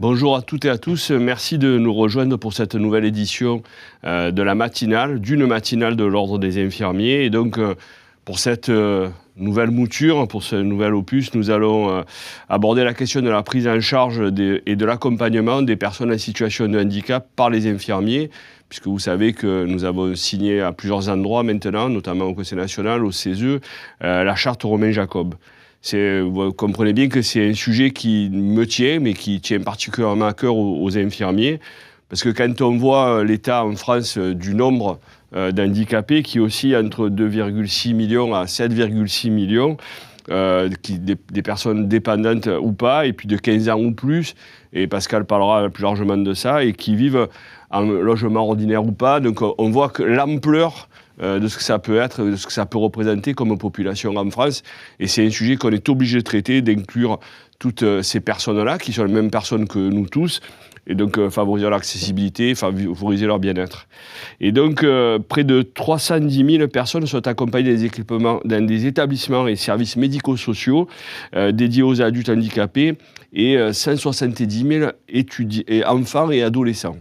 Bonjour à toutes et à tous, merci de nous rejoindre pour cette nouvelle édition de la matinale, d'une matinale de l'Ordre des infirmiers. Et donc pour cette nouvelle mouture, pour ce nouvel opus, nous allons aborder la question de la prise en charge et de l'accompagnement des personnes en situation de handicap par les infirmiers, puisque vous savez que nous avons signé à plusieurs endroits maintenant, notamment au Conseil national, au CESE, la charte Romain Jacob. Vous comprenez bien que c'est un sujet qui me tient, mais qui tient particulièrement à cœur aux infirmiers, parce que quand on voit l'état en France du nombre d'handicapés, qui oscille entre 2,6 millions à 7,6 millions, des personnes dépendantes ou pas, et puis de 15 ans ou plus, et Pascal parlera plus largement de ça, et qui vivent en logement ordinaire ou pas. Donc on voit que l'ampleur de ce que ça peut être, de ce que ça peut représenter comme population en France. Et c'est un sujet qu'on est obligé de traiter, d'inclure toutes ces personnes-là, qui sont les mêmes personnes que nous tous, et donc favoriser leur accessibilité, favoriser leur bien-être. Et donc, près de 310 000 personnes sont accompagnées dans des établissements et services médico-sociaux dédiés aux adultes handicapés, et 170 000 enfants et adolescents.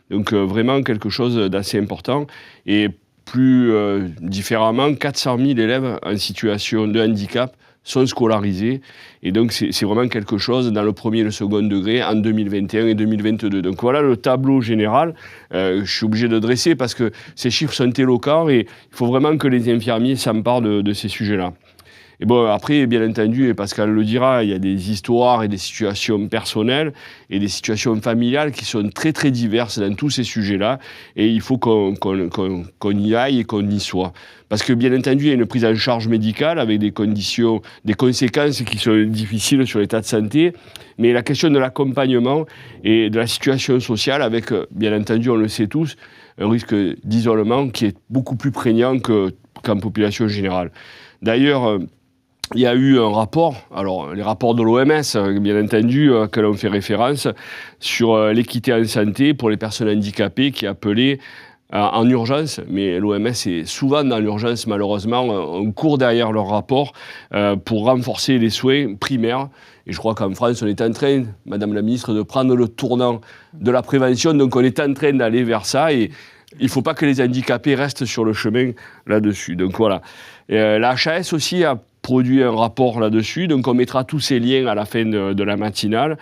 Donc vraiment quelque chose d'assez important. Et plus différemment, 400 000 élèves en situation de handicap sont scolarisés. Et donc, c'est vraiment quelque chose dans le premier et le second degré en 2021 et 2022. Donc voilà le tableau général. Je suis obligé de dresser parce que ces chiffres sont éloquents et il faut vraiment que les infirmiers s'emparent de ces sujets-là. Et bon, après, bien entendu, et Pascal le dira, il y a des histoires et des situations personnelles et des situations familiales qui sont très, très diverses dans tous ces sujets-là. Et il faut qu'on y aille et qu'on y soit. Parce que, bien entendu, il y a une prise en charge médicale avec des conséquences qui sont difficiles sur l'état de santé. Mais la question de l'accompagnement et de la situation sociale avec, bien entendu, on le sait tous, un risque d'isolement qui est beaucoup plus prégnant qu'en population générale. D'ailleurs, il y a eu un rapport, alors les rapports de l'OMS, bien entendu, que l'on fait référence, sur l'équité en santé pour les personnes handicapées qui appelaient en urgence, mais l'OMS est souvent dans l'urgence malheureusement, on court derrière leur rapport pour renforcer les soins primaires. Et je crois qu'en France, on est en train, Madame la Ministre, de prendre le tournant de la prévention, donc on est en train d'aller vers ça et il ne faut pas que les handicapés restent sur le chemin là-dessus. Donc voilà. La HAS aussi a produit un rapport là-dessus, donc on mettra tous ces liens à la fin de la matinale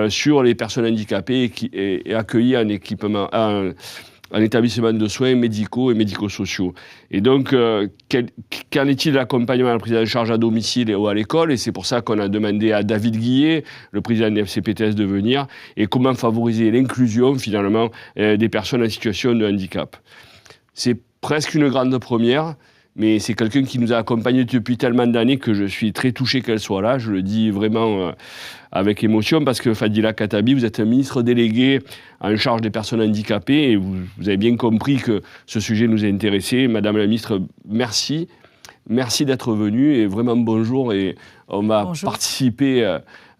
sur les personnes handicapées et accueillies en établissement de soins médicaux et médico-sociaux. Et donc, qu'en est-il de l'accompagnement à la prise en charge à domicile ou à l'école? Et c'est pour ça qu'on a demandé à David Guillet, le président des FCPTS, de venir, et comment favoriser l'inclusion, finalement, des personnes en situation de handicap. C'est presque une grande première, mais c'est quelqu'un qui nous a accompagnés depuis tellement d'années que je suis très touché qu'elle soit là. Je le dis vraiment avec émotion parce que Fadila Khattabi, vous êtes un ministre délégué en charge des personnes handicapées et vous avez bien compris que ce sujet nous a intéressés. Madame la ministre, merci. Merci d'être venue et vraiment bonjour. Et on va participer,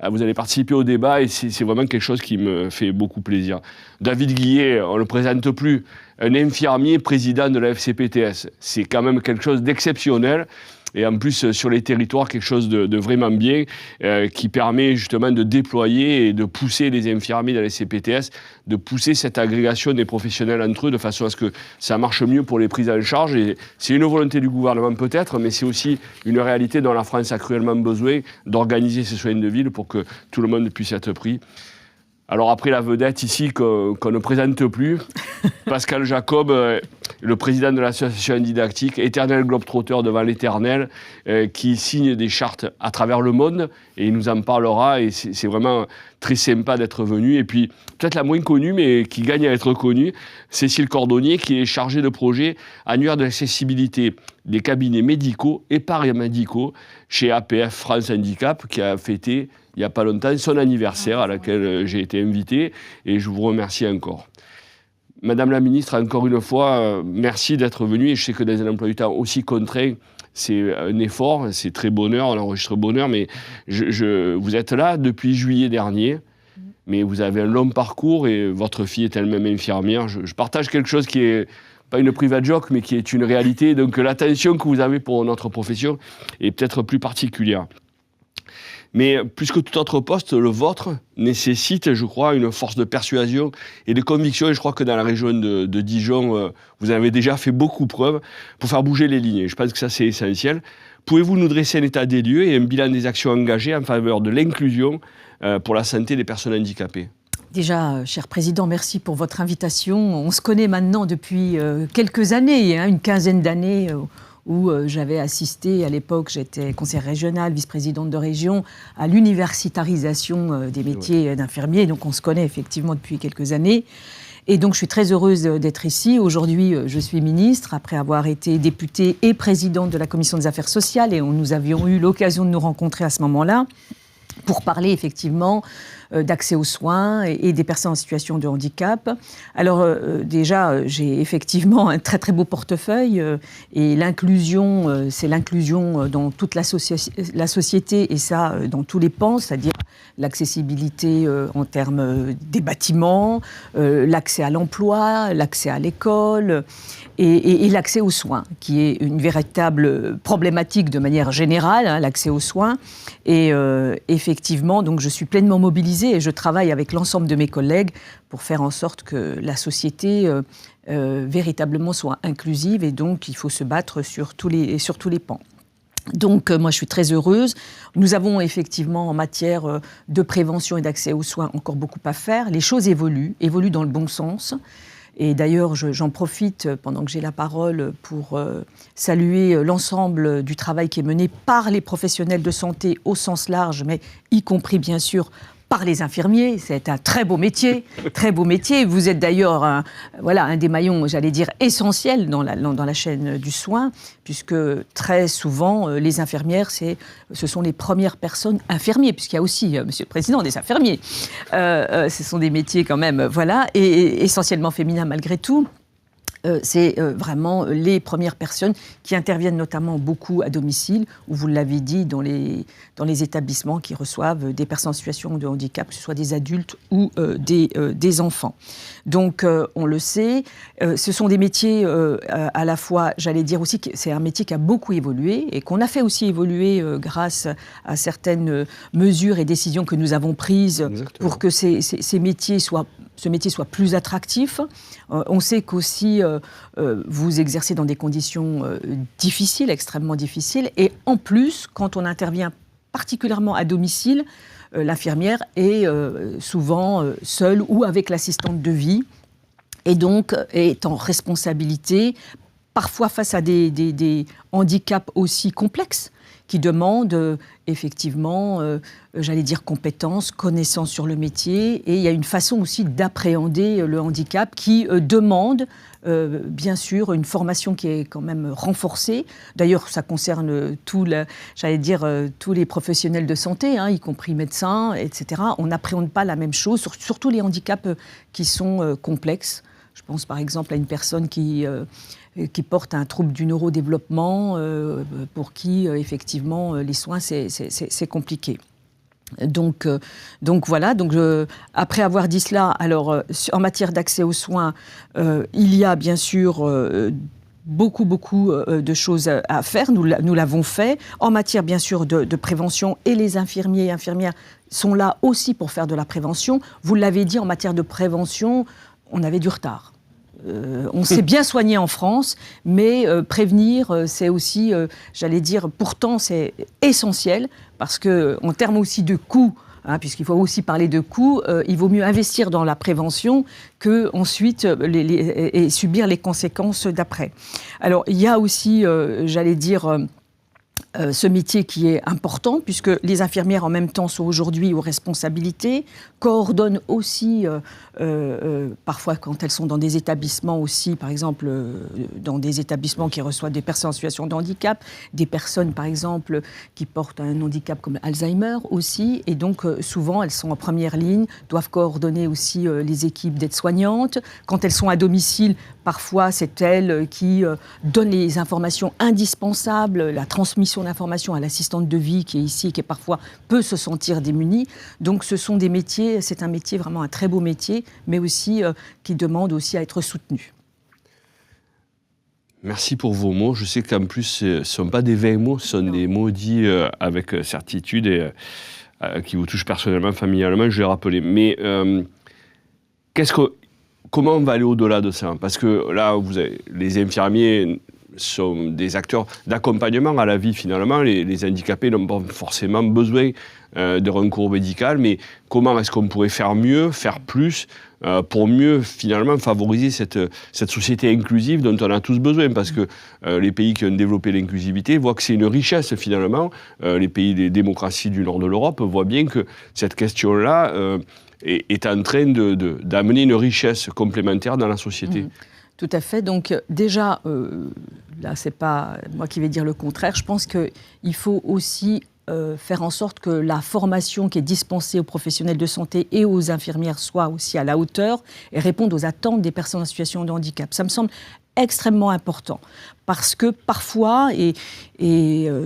vous allez participer au débat et c'est vraiment quelque chose qui me fait beaucoup plaisir. David Guillet, on ne le présente plus. Un infirmier président de la FCPTS. C'est quand même quelque chose d'exceptionnel. Et en plus, sur les territoires, quelque chose de vraiment bien, qui permet justement de déployer et de pousser les infirmiers dans les FCPTS, de pousser cette agrégation des professionnels entre eux, de façon à ce que ça marche mieux pour les prises en charge. Et c'est une volonté du gouvernement peut-être, mais c'est aussi une réalité dont la France a cruellement besoin d'organiser ces soins de ville pour que tout le monde puisse être pris. Alors après la vedette ici qu'on ne présente plus, Pascal Jacob, le président de l'association didactique, éternel globe-trotteur devant l'éternel, qui signe des chartes à travers le monde, et il nous en parlera, et c'est vraiment très sympa d'être venu. Et puis, peut-être la moins connue, mais qui gagne à être connue, Cécile Cordonnier, qui est chargée de projet annuaire de l'accessibilité des cabinets médicaux et paramédicaux chez APF France Handicap, qui a fêté il n'y a pas longtemps son anniversaire à laquelle j'ai été invité, et je vous remercie encore. Madame la ministre, encore une fois, merci d'être venue, et je sais que dans un emploi du temps aussi contraint, c'est un effort, c'est très bonheur, on enregistre bonheur, mais vous êtes là depuis juillet dernier, mais vous avez un long parcours et votre fille est elle-même infirmière. Je partage quelque chose qui est pas une private joke, mais qui est une réalité, donc l'attention que vous avez pour notre profession est peut-être plus particulière. Mais plus que tout autre poste, le vôtre nécessite, je crois, une force de persuasion et de conviction. Et je crois que dans la région de Dijon, vous avez déjà fait beaucoup preuve pour faire bouger les lignes. Je pense que ça, c'est essentiel. Pouvez-vous nous dresser un état des lieux et un bilan des actions engagées en faveur de l'inclusion pour la santé des personnes handicapées ? Déjà, cher Président, merci pour votre invitation. On se connaît maintenant depuis quelques années, une quinzaine d'années, où j'avais assisté, à l'époque j'étais conseillère régionale, vice-présidente de région, à l'universitarisation des métiers d'infirmier. Donc on se connaît effectivement depuis quelques années. Et donc je suis très heureuse d'être ici. Aujourd'hui, je suis ministre, après avoir été députée et présidente de la Commission des affaires sociales. Et nous avions eu l'occasion de nous rencontrer à ce moment-là pour parler effectivement d'accès aux soins et des personnes en situation de handicap. Alors déjà, j'ai effectivement un très très beau portefeuille et l'inclusion, c'est l'inclusion dans toute la société et ça dans tous les pans, c'est-à-dire l'accessibilité en termes des bâtiments, l'accès à l'emploi, l'accès à l'école et l'accès aux soins, qui est une véritable problématique de manière générale, l'accès aux soins. Et effectivement, donc je suis pleinement mobilisée et je travaille avec l'ensemble de mes collègues pour faire en sorte que la société véritablement soit inclusive et donc il faut se battre sur tous les pans. Donc moi je suis très heureuse. Nous avons effectivement en matière de prévention et d'accès aux soins encore beaucoup à faire. Les choses évoluent dans le bon sens. Et d'ailleurs, j'en profite pendant que j'ai la parole pour saluer l'ensemble du travail qui est mené par les professionnels de santé au sens large, mais y compris bien sûr par les infirmiers. C'est un très beau métier, très beau métier. Vous êtes d'ailleurs un des maillons, j'allais dire, essentiels dans la chaîne du soin, puisque très souvent, les infirmières, ce sont les premières personnes infirmiers, puisqu'il y a aussi, Monsieur le Président, des infirmiers. Ce sont des métiers quand même, et essentiellement féminins malgré tout. C'est vraiment les premières personnes qui interviennent notamment beaucoup à domicile, ou vous l'avez dit, dans les établissements qui reçoivent des personnes en situation de handicap, que ce soit des adultes ou des enfants. Donc, on le sait, ce sont des métiers à la fois, j'allais dire aussi, que c'est un métier qui a beaucoup évolué et qu'on a fait aussi évoluer grâce à certaines mesures et décisions que nous avons prises. Exactement. Pour que ce métier soit plus attractif. On sait qu'aussi, vous exercez dans des conditions difficiles, extrêmement difficiles. Et en plus, quand on intervient particulièrement à domicile, l'infirmière est souvent seule ou avec l'assistante de vie. Et donc, est en responsabilité, parfois face à des handicaps aussi complexes, qui demandent effectivement, j'allais dire, compétences, connaissances sur le métier. Et il y a une façon aussi d'appréhender le handicap qui demande, bien sûr, une formation qui est quand même renforcée. D'ailleurs, ça concerne tous les professionnels de santé, y compris médecins, etc. On n'appréhende pas la même chose, surtout les handicaps qui sont complexes. Je pense par exemple à une personne qui porte un trouble du neurodéveloppement, pour qui, effectivement, les soins, c'est compliqué. Donc voilà, après avoir dit cela, alors, en matière d'accès aux soins, il y a bien sûr beaucoup de choses à faire, nous l'avons fait. En matière, bien sûr, de prévention, et les infirmiers et infirmières sont là aussi pour faire de la prévention. Vous l'avez dit, en matière de prévention, on avait du retard. On s'est bien soigné en France, mais prévenir, c'est aussi, j'allais dire, pourtant c'est essentiel, parce qu'en termes aussi de coûts, puisqu'il faut aussi parler de coûts, il vaut mieux investir dans la prévention qu'ensuite et subir les conséquences d'après. Alors, il y a aussi, j'allais dire, ce métier qui est important, puisque les infirmières en même temps sont aujourd'hui aux responsabilités, coordonnent aussi, parfois quand elles sont dans des établissements aussi, par exemple dans des établissements qui reçoivent des personnes en situation de handicap, des personnes par exemple qui portent un handicap comme Alzheimer aussi, et donc souvent elles sont en première ligne, doivent coordonner aussi les équipes d'aides-soignantes. Quand elles sont à domicile, parfois c'est elles qui donnent les informations indispensables, la transmission d'informations à l'assistante de vie qui est ici et qui parfois peut se sentir démunie. Donc ce sont des métiers, c'est un métier vraiment un très beau métier, mais aussi qui demande aussi à être soutenu. Merci pour vos mots. Je sais qu'en plus, ce ne sont pas des vains mots, ce sont des mots dits avec certitude et qui vous touchent personnellement, familialement, je l'ai rappelé. Mais comment on va aller au-delà de ça? Parce que là, les infirmiers sont des acteurs d'accompagnement à la vie, finalement. Les handicapés n'ont pas forcément besoin de recours médical, mais comment est-ce qu'on pourrait faire mieux, faire plus, pour mieux, finalement, favoriser cette société inclusive dont on a tous besoin? Parce que les pays qui ont développé l'inclusivité voient que c'est une richesse, finalement. Les pays des démocraties du nord de l'Europe voient bien que cette question-là est en train d'amener une richesse complémentaire dans la société. Tout à fait. Donc déjà, là, c'est pas moi qui vais dire le contraire. Je pense qu'il faut aussi faire en sorte que la formation qui est dispensée aux professionnels de santé et aux infirmières soit aussi à la hauteur et réponde aux attentes des personnes en situation de handicap. Ça me semble extrêmement important parce que parfois, et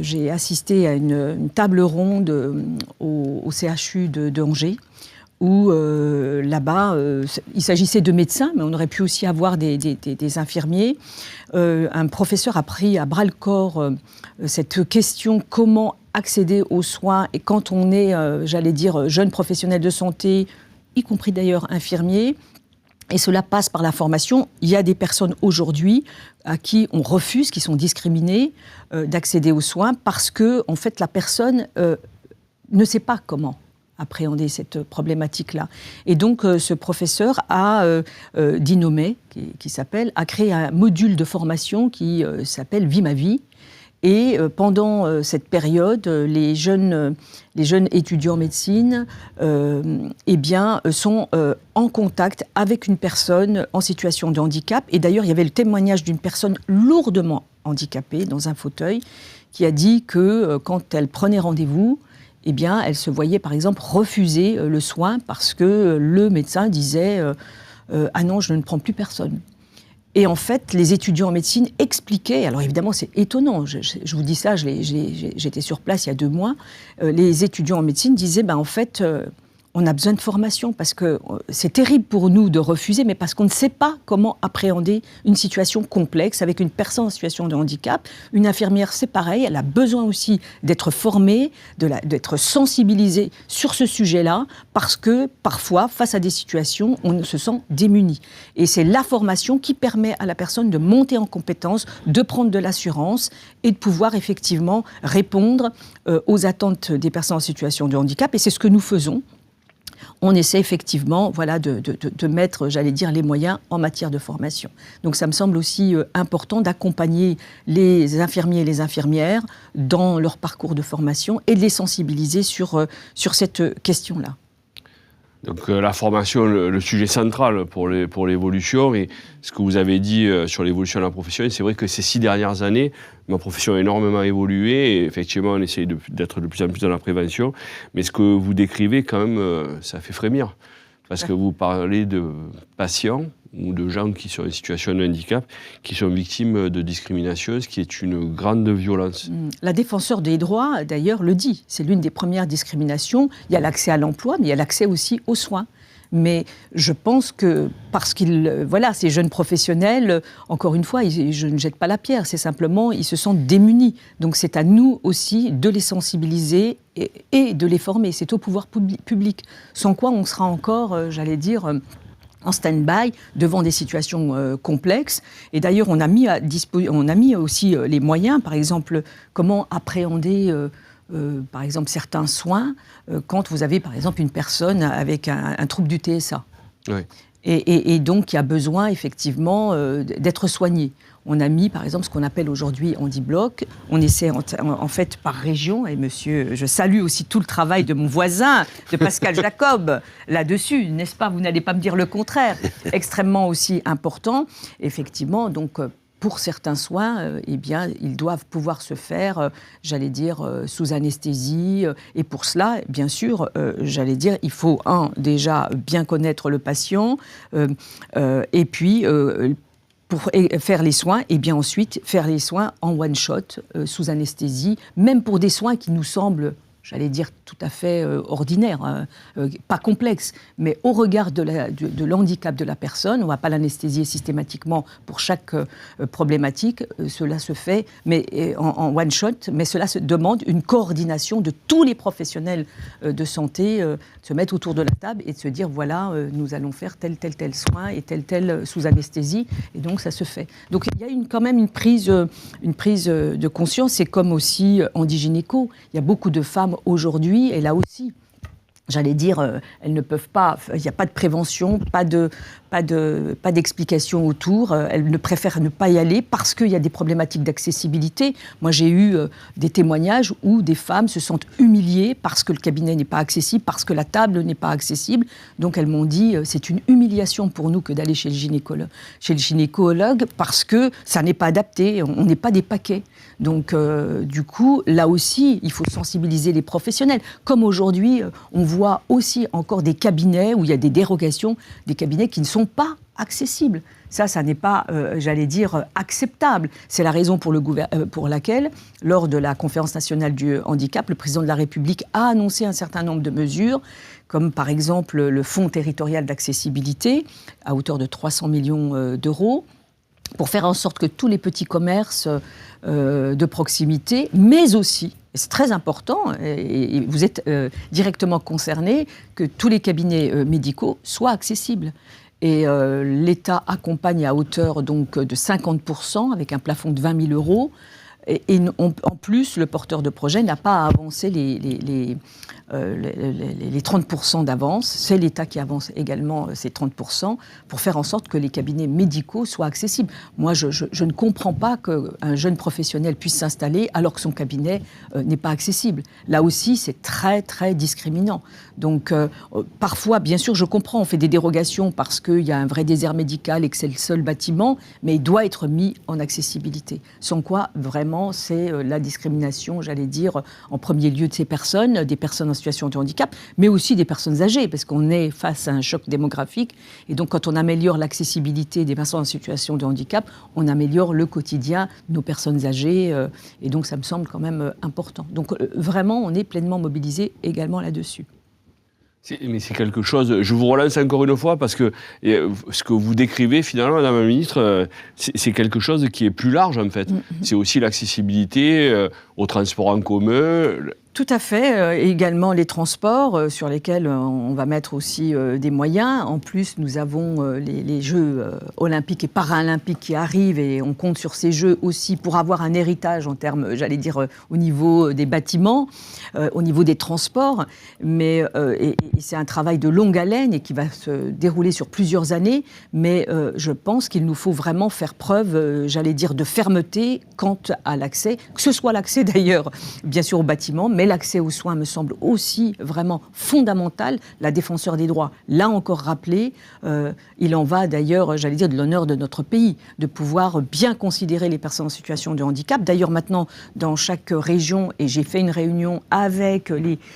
j'ai assisté à une table ronde au CHU de Angers, où là-bas, il s'agissait de médecins, mais on aurait pu aussi avoir des infirmiers. Un professeur a pris à bras-le-corps cette question, comment accéder aux soins, et quand on est, j'allais dire, jeune professionnel de santé, y compris d'ailleurs infirmier, et cela passe par la formation. Il y a des personnes aujourd'hui à qui on refuse, qui sont discriminées, d'accéder aux soins parce que, en fait, la personne ne sait pas comment appréhender cette problématique-là. Et donc, ce professeur Dinomé, qui a créé un module de formation qui s'appelle « Vie ma vie ». Et pendant cette période, les jeunes étudiants en médecine sont en contact avec une personne en situation de handicap. Et d'ailleurs, il y avait le témoignage d'une personne lourdement handicapée dans un fauteuil qui a dit que quand elle prenait rendez-vous, elle se voyait par exemple refuser le soin parce que le médecin disait « Ah non, je ne prends plus personne ». Et en fait, les étudiants en médecine expliquaient, alors évidemment c'est étonnant, je vous dis ça, j'étais sur place il y a 2 mois, les étudiants en médecine disaient en fait, on a besoin de formation parce que c'est terrible pour nous de refuser, mais parce qu'on ne sait pas comment appréhender une situation complexe avec une personne en situation de handicap. Une infirmière, c'est pareil, elle a besoin aussi d'être formée, d'être sensibilisée sur ce sujet-là, parce que parfois, face à des situations, on se sent démuni. Et c'est la formation qui permet à la personne de monter en compétence, de prendre de l'assurance et de pouvoir effectivement répondre aux attentes des personnes en situation de handicap. Et c'est ce que nous faisons. On essaie effectivement de mettre, j'allais dire, les moyens en matière de formation. Donc ça me semble aussi important d'accompagner les infirmiers et les infirmières dans leur parcours de formation et de les sensibiliser sur cette question-là. Donc la formation, le sujet central pour l'évolution, et ce que vous avez dit sur l'évolution de la profession, c'est vrai que ces 6 dernières années, ma profession a énormément évolué, et effectivement on essaye d'être de plus en plus dans la prévention, mais ce que vous décrivez quand même, ça fait frémir, parce que vous parlez de patients ou de gens qui sont en situation de handicap, qui sont victimes de discrimination, ce qui est une grande violence. La défenseure des droits, d'ailleurs, le dit. C'est l'une des premières discriminations. Il y a l'accès à l'emploi, mais il y a l'accès aussi aux soins. Mais je pense que, parce ces jeunes professionnels, encore une fois, je ne jette pas la pierre, c'est simplement, ils se sentent démunis. Donc c'est à nous aussi de les sensibiliser et de les former. C'est au pouvoir public. Sans quoi on sera encore, j'allais dire, en stand-by devant des situations complexes. Et d'ailleurs, on a mis aussi les moyens, par exemple, comment appréhender par exemple certains soins quand vous avez par exemple une personne avec un trouble du TSA. Oui. Et donc qui a besoin effectivement d'être soigné. On a mis par exemple ce qu'on appelle aujourd'hui HandiBloc. On essaie en fait par région, et monsieur, je salue aussi tout le travail de mon voisin, de Pascal Jacob, là-dessus, n'est-ce pas? Vous n'allez pas me dire le contraire. Extrêmement aussi important, effectivement, donc pour certains soins, ils doivent pouvoir se faire, j'allais dire, sous anesthésie. Et pour cela, bien sûr, j'allais dire, il faut, déjà bien connaître le patient, et puis, pour faire les soins, et bien ensuite, faire les soins en one-shot, sous anesthésie, même pour des soins qui nous semblent j'allais dire, tout à fait ordinaire, pas complexe, mais au regard de l'handicap de la personne, on ne va pas l'anesthésier systématiquement pour chaque problématique, cela se fait mais en one shot, mais cela se demande une coordination de tous les professionnels de santé, de se mettre autour de la table et de se dire, voilà, nous allons faire tel soin et tel sous anesthésie, et donc ça se fait. Donc il y a quand même une prise de conscience. C'est comme aussi Handi Gynéco. Il y a beaucoup de femmes aujourd'hui, et là aussi, j'allais dire, elles ne peuvent pas, il n'y a pas de prévention, pas d'explication autour. Elles ne préfèrent ne pas y aller parce qu'il y a des problématiques d'accessibilité. Moi, j'ai eu des témoignages où des femmes se sentent humiliées parce que le cabinet n'est pas accessible, parce que la table n'est pas accessible. Donc, elles m'ont dit, c'est une humiliation pour nous que d'aller chez le gynécologue parce que ça n'est pas adapté, on n'est pas des paquets. Donc, du coup, là aussi, il faut sensibiliser les professionnels. Comme aujourd'hui, on voit aussi encore des cabinets où il y a des dérogations, des cabinets qui ne sont pas accessibles. Ça n'est pas, j'allais dire, acceptable. C'est la raison pour laquelle, lors de la conférence nationale du handicap, le président de la République a annoncé un certain nombre de mesures, comme par exemple le fonds territorial d'accessibilité, à hauteur de 300 millions d'euros, pour faire en sorte que tous les petits commerces de proximité, mais aussi, et c'est très important, et vous êtes directement concernés, que tous les cabinets médicaux soient accessibles. Et l'État accompagne à hauteur donc, de 50%, avec un plafond de 20 000 euros. Et en plus, le porteur de projet n'a pas à avancer les 30% d'avance. C'est l'État qui avance également ces 30% pour faire en sorte que les cabinets médicaux soient accessibles. Moi, je ne comprends pas qu'un jeune professionnel puisse s'installer alors que son cabinet n'est pas accessible. Là aussi, c'est très, très discriminant. Donc, parfois, bien sûr, je comprends, on fait des dérogations parce qu'il y a un vrai désert médical et que c'est le seul bâtiment, mais il doit être mis en accessibilité. Sans quoi, vraiment, c'est la discrimination, j'allais dire, en premier lieu de ces personnes, des personnes en situation de handicap, mais aussi des personnes âgées, parce qu'on est face à un choc démographique. Et donc, quand on améliore l'accessibilité des personnes en situation de handicap, on améliore le quotidien de nos personnes âgées. Et donc, ça me semble quand même important. Donc, vraiment, on est pleinement mobilisés également là-dessus. Mais c'est quelque chose, je vous relance encore une fois, parce que ce que vous décrivez finalement, Madame la Ministre, c'est quelque chose qui est plus large en fait. C'est aussi l'accessibilité au transport en commun. Tout à fait. Également les transports sur lesquels on va mettre aussi des moyens. En plus, nous avons les Jeux olympiques et paralympiques qui arrivent et on compte sur ces Jeux aussi pour avoir un héritage en termes, j'allais dire, au niveau des bâtiments, au niveau des transports. Mais et c'est un travail de longue haleine et qui va se dérouler sur plusieurs années. Mais je pense qu'il nous faut vraiment faire preuve, j'allais dire, de fermeté quant à l'accès, que ce soit l'accès d'ailleurs, bien sûr, aux bâtiments, mais l'accès aux soins me semble aussi vraiment fondamental. La défenseure des droits l'a encore rappelé. Il en va d'ailleurs, j'allais dire, de l'honneur de notre pays, de pouvoir bien considérer les personnes en situation de handicap. D'ailleurs, maintenant, dans chaque région, et j'ai fait une réunion avec les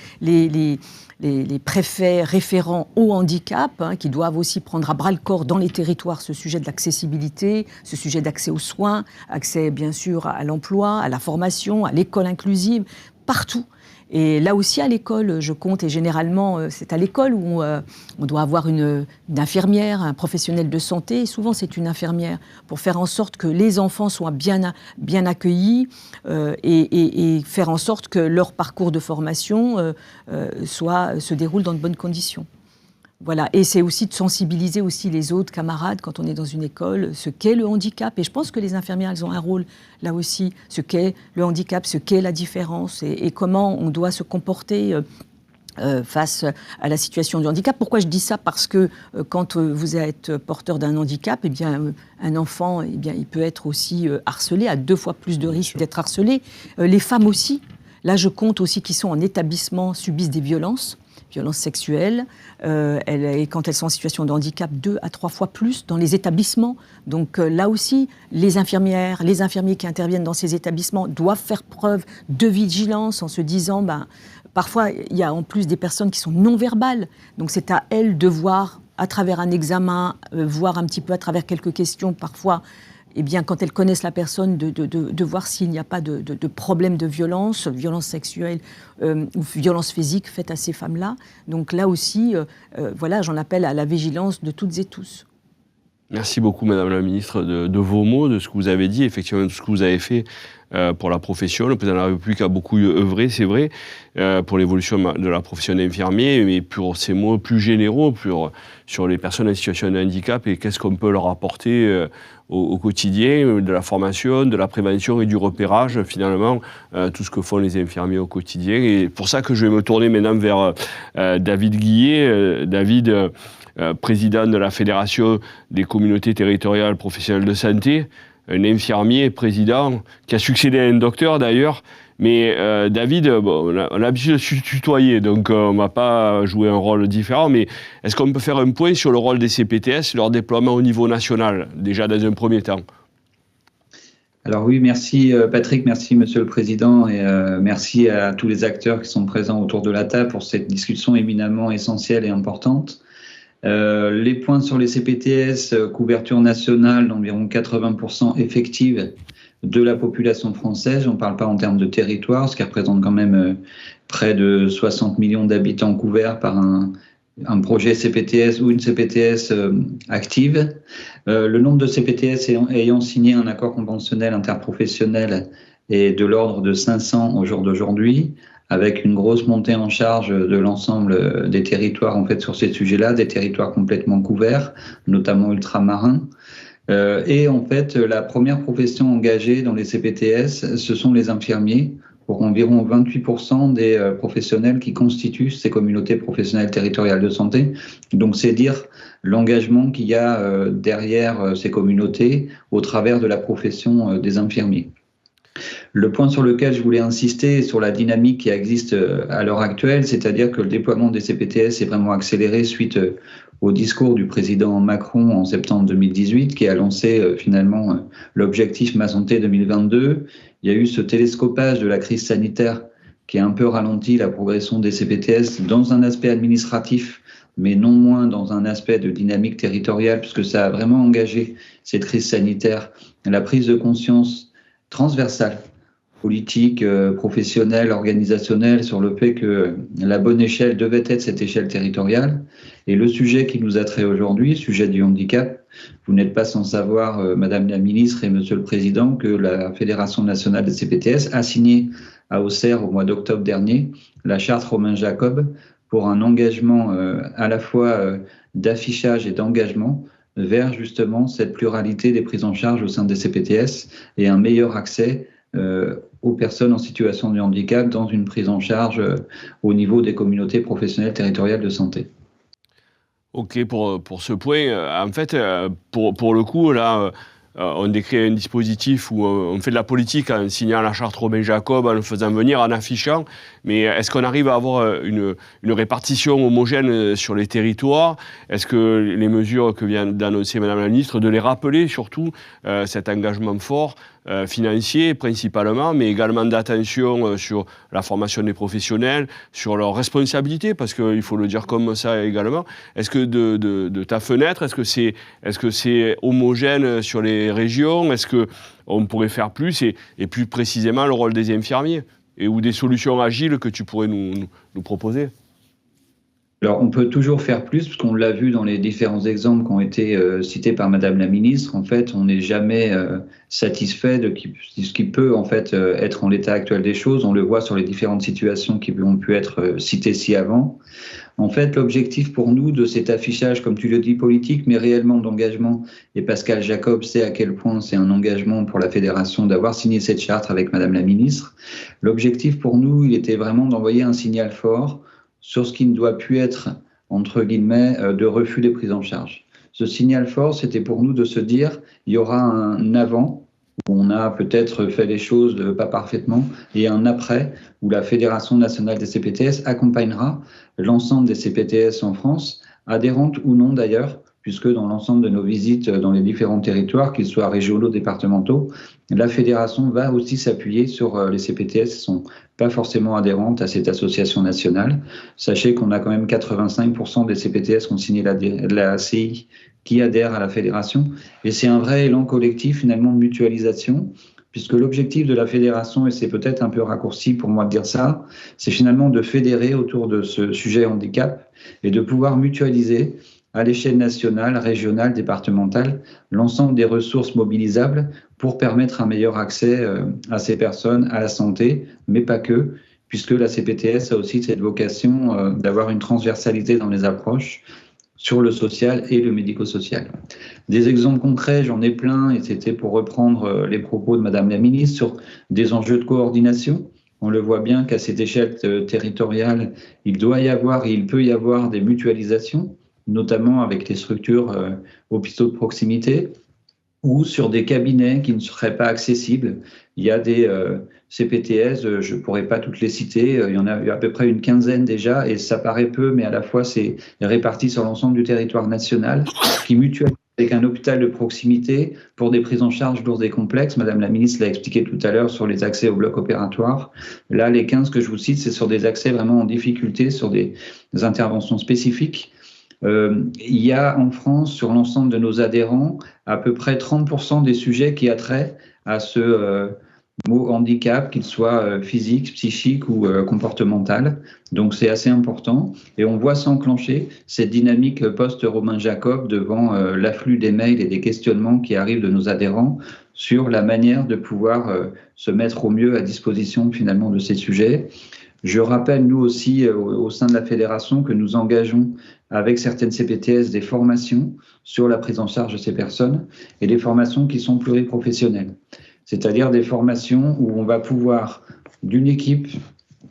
préfets référents au handicap, qui doivent aussi prendre à bras-le-corps dans les territoires ce sujet de l'accessibilité, ce sujet d'accès aux soins, accès bien sûr à l'emploi, à la formation, à l'école inclusive, partout. Et là aussi, à l'école, je compte, et généralement, c'est à l'école où on doit avoir une infirmière, un professionnel de santé, et souvent c'est une infirmière, pour faire en sorte que les enfants soient bien accueillis et faire en sorte que leur parcours de formation se déroule dans de bonnes conditions. Voilà, et c'est aussi de sensibiliser aussi les autres camarades quand on est dans une école, ce qu'est le handicap. Et je pense que les infirmières, elles ont un rôle là aussi, ce qu'est le handicap, ce qu'est la différence et comment on doit se comporter face à la situation du handicap. Pourquoi je dis ça ? Parce que quand vous êtes porteur d'un handicap, eh bien, un enfant, eh bien, il peut être aussi harcelé, a 2 fois plus de risques d'être harcelé. Les femmes aussi. Là, je compte aussi qui sont en établissement, subissent des violences sexuelles, et quand elles sont en situation de handicap, 2 à 3 fois plus dans les établissements. Donc là aussi, les infirmières, les infirmiers qui interviennent dans ces établissements doivent faire preuve de vigilance en se disant, parfois il y a en plus des personnes qui sont non-verbales, donc c'est à elles de voir à travers un examen, voir un petit peu à travers quelques questions parfois, eh bien, quand elles connaissent la personne, de voir s'il n'y a pas de problème de violence sexuelle ou violence physique faite à ces femmes-là. Donc là aussi, voilà, j'en appelle à la vigilance de toutes et tous. Merci beaucoup, Madame la Ministre, de vos mots, de ce que vous avez dit, effectivement, de ce que vous avez fait pour la profession. Le président de la République a beaucoup œuvré, c'est vrai, pour l'évolution de la profession d'infirmier, mais pour ces mots plus généraux, sur les personnes en situation de handicap et qu'est-ce qu'on peut leur apporter au quotidien, de la formation, de la prévention et du repérage, finalement, tout ce que font les infirmiers au quotidien. Et pour ça que je vais me tourner maintenant vers David Guillet. David, président de la Fédération des communautés territoriales professionnelles de santé, un infirmier président qui a succédé à un docteur d'ailleurs. Mais David, bon, on a l'habitude de se tutoyer, donc on ne va pas jouer un rôle différent. Mais est-ce qu'on peut faire un point sur le rôle des CPTS, leur déploiement au niveau national, déjà dans un premier temps? Alors oui, merci Patrick, merci Monsieur le Président et merci à tous les acteurs qui sont présents autour de la table pour cette discussion éminemment essentielle et importante. Les points sur les CPTS, couverture nationale d'environ 80% effective de la population française. On ne parle pas en termes de territoire, ce qui représente quand même près de 60 millions d'habitants couverts par un projet CPTS ou une CPTS active. Le nombre de CPTS ayant signé un accord conventionnel interprofessionnel est de l'ordre de 500 au jour d'aujourd'hui, avec une grosse montée en charge de l'ensemble des territoires en fait sur ces sujets-là, des territoires complètement couverts, notamment ultramarins. Et en fait, la première profession engagée dans les CPTS, ce sont les infirmiers, pour environ 28% des professionnels qui constituent ces communautés professionnelles territoriales de santé. Donc c'est dire l'engagement qu'il y a derrière ces communautés au travers de la profession des infirmiers. Le point sur lequel je voulais insister, sur la dynamique qui existe à l'heure actuelle, c'est-à-dire que le déploiement des CPTS est vraiment accéléré suite au discours du président Macron en septembre 2018, qui a lancé finalement l'objectif Ma Santé 2022. Il y a eu ce télescopage de la crise sanitaire qui a un peu ralenti la progression des CPTS dans un aspect administratif, mais non moins dans un aspect de dynamique territoriale, puisque ça a vraiment engagé cette crise sanitaire, la prise de conscience transversale, politique, professionnelle, organisationnelle, sur le fait que la bonne échelle devait être cette échelle territoriale. Et le sujet qui nous a trait aujourd'hui, sujet du handicap, vous n'êtes pas sans savoir, Madame la Ministre et Monsieur le Président, que la Fédération nationale des CPTS a signé à Auxerre au mois d'octobre dernier la charte Romain Jacob pour un engagement à la fois d'affichage et d'engagement vers justement cette pluralité des prises en charge au sein des CPTS et un meilleur accès aux personnes en situation de handicap dans une prise en charge au niveau des communautés professionnelles territoriales de santé. Ok, pour ce point, en fait, pour le coup, là, on décrit un dispositif où on fait de la politique en signant la charte Romain Jacob, en le faisant venir, en affichant, mais est-ce qu'on arrive à avoir une répartition homogène sur les territoires? Est-ce que les mesures que vient d'annoncer Madame la Ministre, de les rappeler surtout, cet engagement fort, financier principalement, mais également d'attention sur la formation des professionnels, sur leurs responsabilités, parce qu'il faut le dire comme ça également. Est-ce que de ta fenêtre, est-ce que c'est homogène sur les régions? Est-ce qu'on pourrait faire plus et plus précisément le rôle des infirmiers ou des solutions agiles que tu pourrais nous proposer? Alors, on peut toujours faire plus, parce qu'on l'a vu dans les différents exemples qui ont été cités par Madame la Ministre. En fait, on n'est jamais satisfait de ce qui peut en fait être en l'état actuel des choses. On le voit sur les différentes situations qui ont pu être citées ci avant. En fait, l'objectif pour nous de cet affichage, comme tu le dis, politique, mais réellement d'engagement, et Pascal Jacob sait à quel point c'est un engagement pour la Fédération d'avoir signé cette charte avec Madame la Ministre. L'objectif pour nous, il était vraiment d'envoyer un signal fort sur ce qui ne doit plus être, entre guillemets, de refus des prises en charge. Ce signal fort, c'était pour nous de se dire, il y aura un avant, où on a peut-être fait les choses pas parfaitement, et un après, où la Fédération nationale des CPTS accompagnera l'ensemble des CPTS en France, adhérentes ou non d'ailleurs, puisque dans l'ensemble de nos visites dans les différents territoires, qu'ils soient régionaux, départementaux, la Fédération va aussi s'appuyer sur les CPTS, sont pas forcément adhérentes à cette association nationale. Sachez qu'on a quand même 85% des CPTS qui ont signé la CI qui adhèrent à la fédération. Et c'est un vrai élan collectif, finalement, de mutualisation, puisque l'objectif de la fédération, et c'est peut-être un peu raccourci pour moi de dire ça, c'est finalement de fédérer autour de ce sujet handicap et de pouvoir mutualiser à l'échelle nationale, régionale, départementale, l'ensemble des ressources mobilisables pour permettre un meilleur accès à ces personnes, à la santé, mais pas que, puisque la CPTS a aussi cette vocation d'avoir une transversalité dans les approches sur le social et le médico-social. Des exemples concrets, j'en ai plein, et c'était pour reprendre les propos de Madame la Ministre sur des enjeux de coordination. On le voit bien qu'à cette échelle territoriale, il doit y avoir et il peut y avoir des mutualisations, notamment avec les structures hôpitaux de proximité, ou sur des cabinets qui ne seraient pas accessibles. Il y a des CPTS, je ne pourrais pas toutes les citer, il y en a à peu près une quinzaine déjà, et ça paraît peu, mais à la fois c'est réparti sur l'ensemble du territoire national, qui mutualisent avec un hôpital de proximité pour des prises en charge lourdes et complexes. Madame la ministre l'a expliqué tout à l'heure sur les accès au bloc opératoire. Là, les 15 que je vous cite, c'est sur des accès vraiment en difficulté, sur des interventions spécifiques. Il y a en France, sur l'ensemble de nos adhérents, à peu près 30% des sujets qui attrait à ce mot handicap, qu'il soit physique, psychique ou comportemental. Donc c'est assez important. Et on voit s'enclencher cette dynamique post-Romain Jacob devant l'afflux des mails et des questionnements qui arrivent de nos adhérents sur la manière de pouvoir se mettre au mieux à disposition finalement de ces sujets. Je rappelle, nous aussi, au sein de la fédération, que nous engageons avec certaines CPTS des formations sur la prise en charge de ces personnes et des formations qui sont pluriprofessionnelles. C'est-à-dire des formations où on va pouvoir, d'une équipe,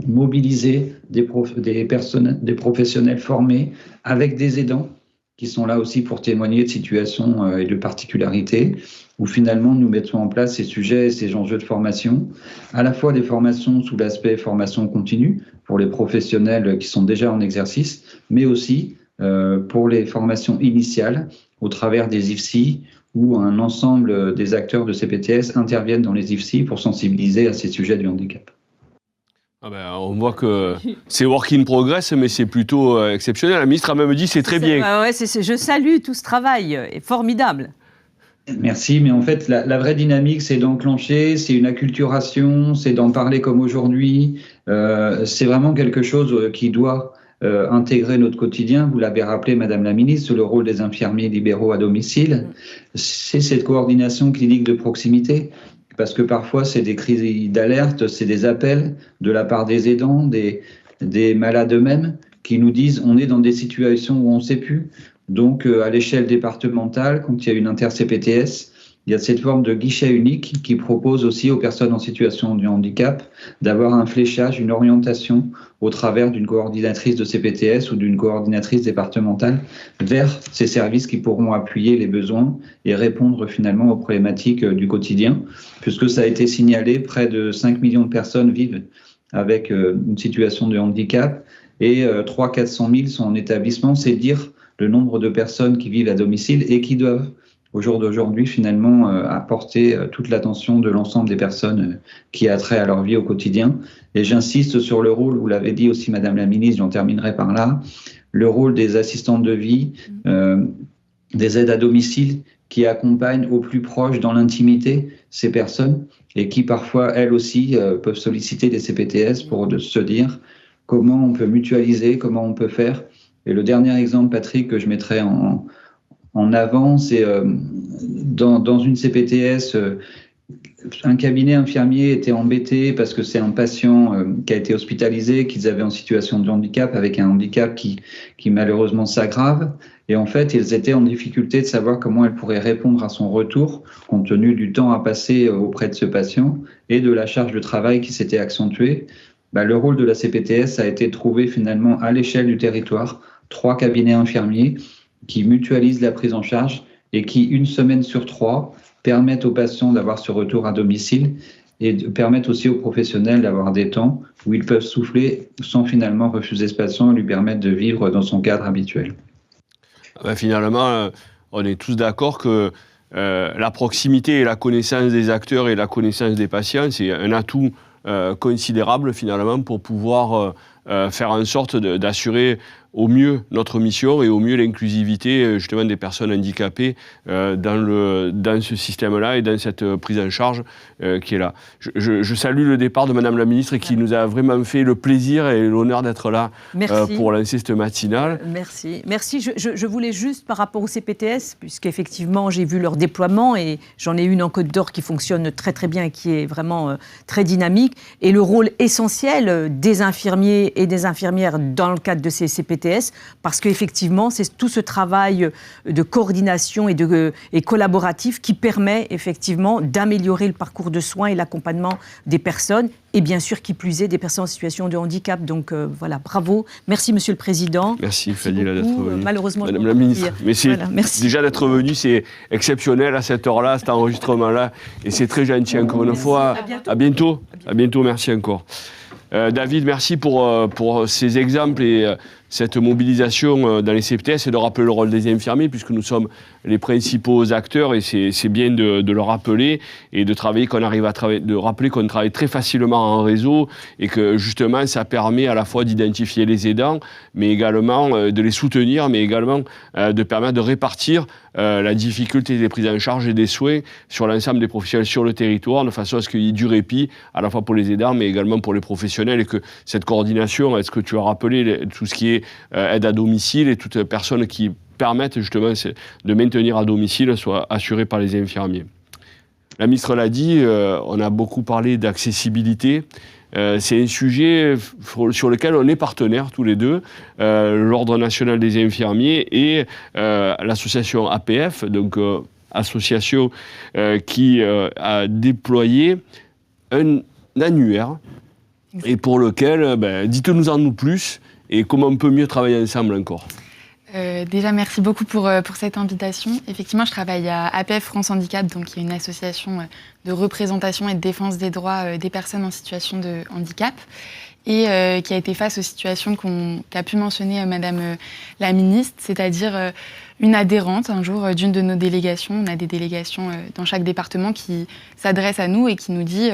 mobiliser des professionnels formés avec des aidants qui sont là aussi pour témoigner de situations et de particularités, où finalement nous mettons en place ces sujets et ces enjeux de formation, à la fois des formations sous l'aspect formation continue pour les professionnels qui sont déjà en exercice, mais aussi pour les formations initiales au travers des IFSI, où un ensemble des acteurs de CPTS interviennent dans les IFSI pour sensibiliser à ces sujets du handicap. Ah ben, on voit que c'est work in progress, mais c'est plutôt exceptionnel. La ministre a même dit c'est très bien. Ouais, je salue tout ce travail, est formidable. Merci, mais en fait, la vraie dynamique, c'est d'enclencher, c'est une acculturation, c'est d'en parler comme aujourd'hui. C'est vraiment quelque chose qui doit intégrer notre quotidien. Vous l'avez rappelé, Madame la Ministre, le rôle des infirmiers libéraux à domicile. C'est cette coordination clinique de proximité. Parce que parfois, c'est des crises d'alerte, c'est des appels de la part des aidants, des malades eux-mêmes, qui nous disent on est dans des situations où on ne sait plus. Donc, à l'échelle départementale, quand il y a une inter-CPTS, il y a cette forme de guichet unique qui propose aussi aux personnes en situation de handicap d'avoir un fléchage, une orientation au travers d'une coordinatrice de CPTS ou d'une coordinatrice départementale vers ces services qui pourront appuyer les besoins et répondre finalement aux problématiques du quotidien, puisque ça a été signalé, près de 5 millions de personnes vivent avec une situation de handicap et 300 000 à 400 000 sont en établissement. C'est dire le nombre de personnes qui vivent à domicile et qui doivent au jour d'aujourd'hui, finalement, apporter toute l'attention de l'ensemble des personnes qui a trait à leur vie au quotidien. Et j'insiste sur le rôle, vous l'avez dit aussi, Madame la Ministre, j'en terminerai par là, le rôle des assistantes de vie, des aides à domicile qui accompagnent au plus proche dans l'intimité ces personnes et qui parfois, elles aussi, peuvent solliciter des CPTS pour se dire comment on peut mutualiser, comment on peut faire. Et le dernier exemple, Patrick, que je mettrai en avant, c'est dans une CPTS, un cabinet infirmier était embêté parce que c'est un patient qui a été hospitalisé, qu'ils avaient en situation de handicap, avec un handicap qui malheureusement s'aggrave. Et en fait, ils étaient en difficulté de savoir comment elles pourraient répondre à son retour, compte tenu du temps à passer auprès de ce patient et de la charge de travail qui s'était accentuée. Le rôle de la CPTS a été de trouver finalement à l'échelle du territoire 3 cabinets infirmiers qui mutualisent la prise en charge et qui, une semaine sur 3, permettent aux patients d'avoir ce retour à domicile et permettent aussi aux professionnels d'avoir des temps où ils peuvent souffler sans finalement refuser ce patient et lui permettre de vivre dans son cadre habituel. Finalement, on est tous d'accord que la proximité et la connaissance des acteurs et la connaissance des patients, c'est un atout considérable finalement pour pouvoir faire en sorte d'assurer au mieux notre mission et au mieux l'inclusivité justement des personnes handicapées dans ce système-là et dans cette prise en charge qui est là. Je salue le départ de Madame la Ministre qui nous a vraiment fait le plaisir et l'honneur d'être là pour lancer cette matinale. Merci. Je voulais juste par rapport au CPTS, puisqu'effectivement j'ai vu leur déploiement et j'en ai une en Côte d'Or qui fonctionne très très bien et qui est vraiment très dynamique, et le rôle essentiel des infirmiers et des infirmières dans le cadre de ces CPTS, parce qu'effectivement, c'est tout ce travail de coordination et collaboratif qui permet effectivement d'améliorer le parcours de soins et l'accompagnement des personnes, et bien sûr, qui plus est, des personnes en situation de handicap. Donc voilà, bravo. Merci, Monsieur le Président. Merci Fadila d'être venue. Malheureusement, Madame la Ministre, mais déjà d'être venue, c'est exceptionnel à cette heure-là, cet enregistrement-là, et c'est très gentil encore une fois. À bientôt. À bientôt, merci encore. David, merci pour ces exemples et cette mobilisation dans les CPTS et de rappeler le rôle des infirmiers puisque nous sommes les principaux acteurs et c'est bien de le rappeler et de rappeler qu'on travaille très facilement en réseau et que justement ça permet à la fois d'identifier les aidants mais également de les soutenir mais également de permettre de répartir la difficulté des prises en charge et des soins sur l'ensemble des professionnels sur le territoire de façon à ce qu'il y ait du répit à la fois pour les aidants mais également pour les professionnels et que cette coordination, est-ce que tu as rappelé tout ce qui est aide à domicile et toutes personnes qui permettent justement de maintenir à domicile soit assurée par les infirmiers. La ministre l'a dit, on a beaucoup parlé d'accessibilité. C'est un sujet sur lequel on est partenaires tous les deux, l'Ordre national des infirmiers et l'association APF, donc association qui a déployé un annuaire et pour lequel, dites-nous en plus et comment on peut mieux travailler ensemble encore. Déjà, merci beaucoup pour cette invitation. Effectivement, je travaille à APF France Handicap, donc qui est une association de représentation et de défense des droits des personnes en situation de handicap et qui a été face aux situations qu'a pu mentionner Madame la Ministre, c'est-à-dire une adhérente un jour d'une de nos délégations. On a des délégations dans chaque département qui s'adressent à nous et qui nous dit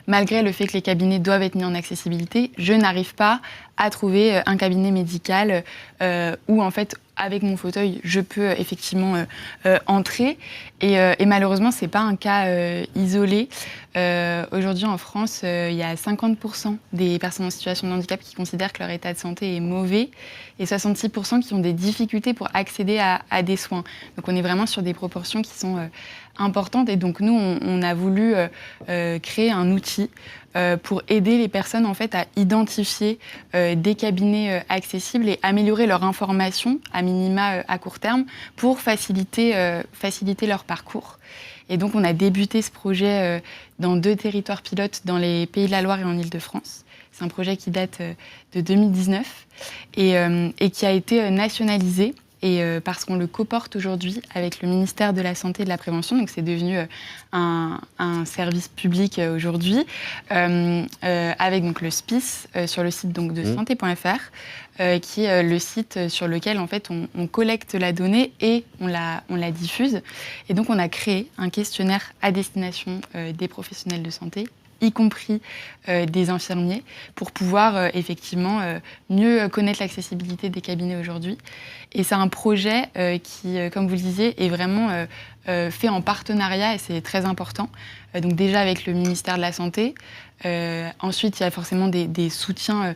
malgré le fait que les cabinets doivent être mis en accessibilité, je n'arrive pas à trouver un cabinet médical où en fait avec mon fauteuil, je peux effectivement entrer. Et malheureusement, ce n'est pas un cas isolé. Aujourd'hui, en France, il y a 50% des personnes en situation de handicap qui considèrent que leur état de santé est mauvais et 66% qui ont des difficultés pour accéder à des soins. Donc, on est vraiment sur des proportions qui sont importantes. Et donc, nous, on a voulu créer un outil pour aider les personnes en fait, à identifier des cabinets accessibles et améliorer leur information, à minima à court terme, pour faciliter leur parcours. Et donc, on a débuté ce projet dans 2 territoires pilotes dans les Pays de la Loire et en Île-de-France. C'est un projet qui date de 2019 et qui a été nationalisé. Et parce qu'on le coporte aujourd'hui avec le ministère de la Santé et de la Prévention, donc c'est devenu un service public aujourd'hui, avec donc le SPIS sur le site donc, de santé.fr, qui est le site sur lequel en fait, on collecte la donnée et on la diffuse. Et donc on a créé un questionnaire à destination des professionnels de santé, y compris des infirmiers, pour pouvoir effectivement mieux connaître l'accessibilité des cabinets aujourd'hui. Et c'est un projet qui, comme vous le disiez, est vraiment fait en partenariat, et c'est très important. Donc déjà avec le ministère de la Santé. Ensuite, il y a forcément des soutiens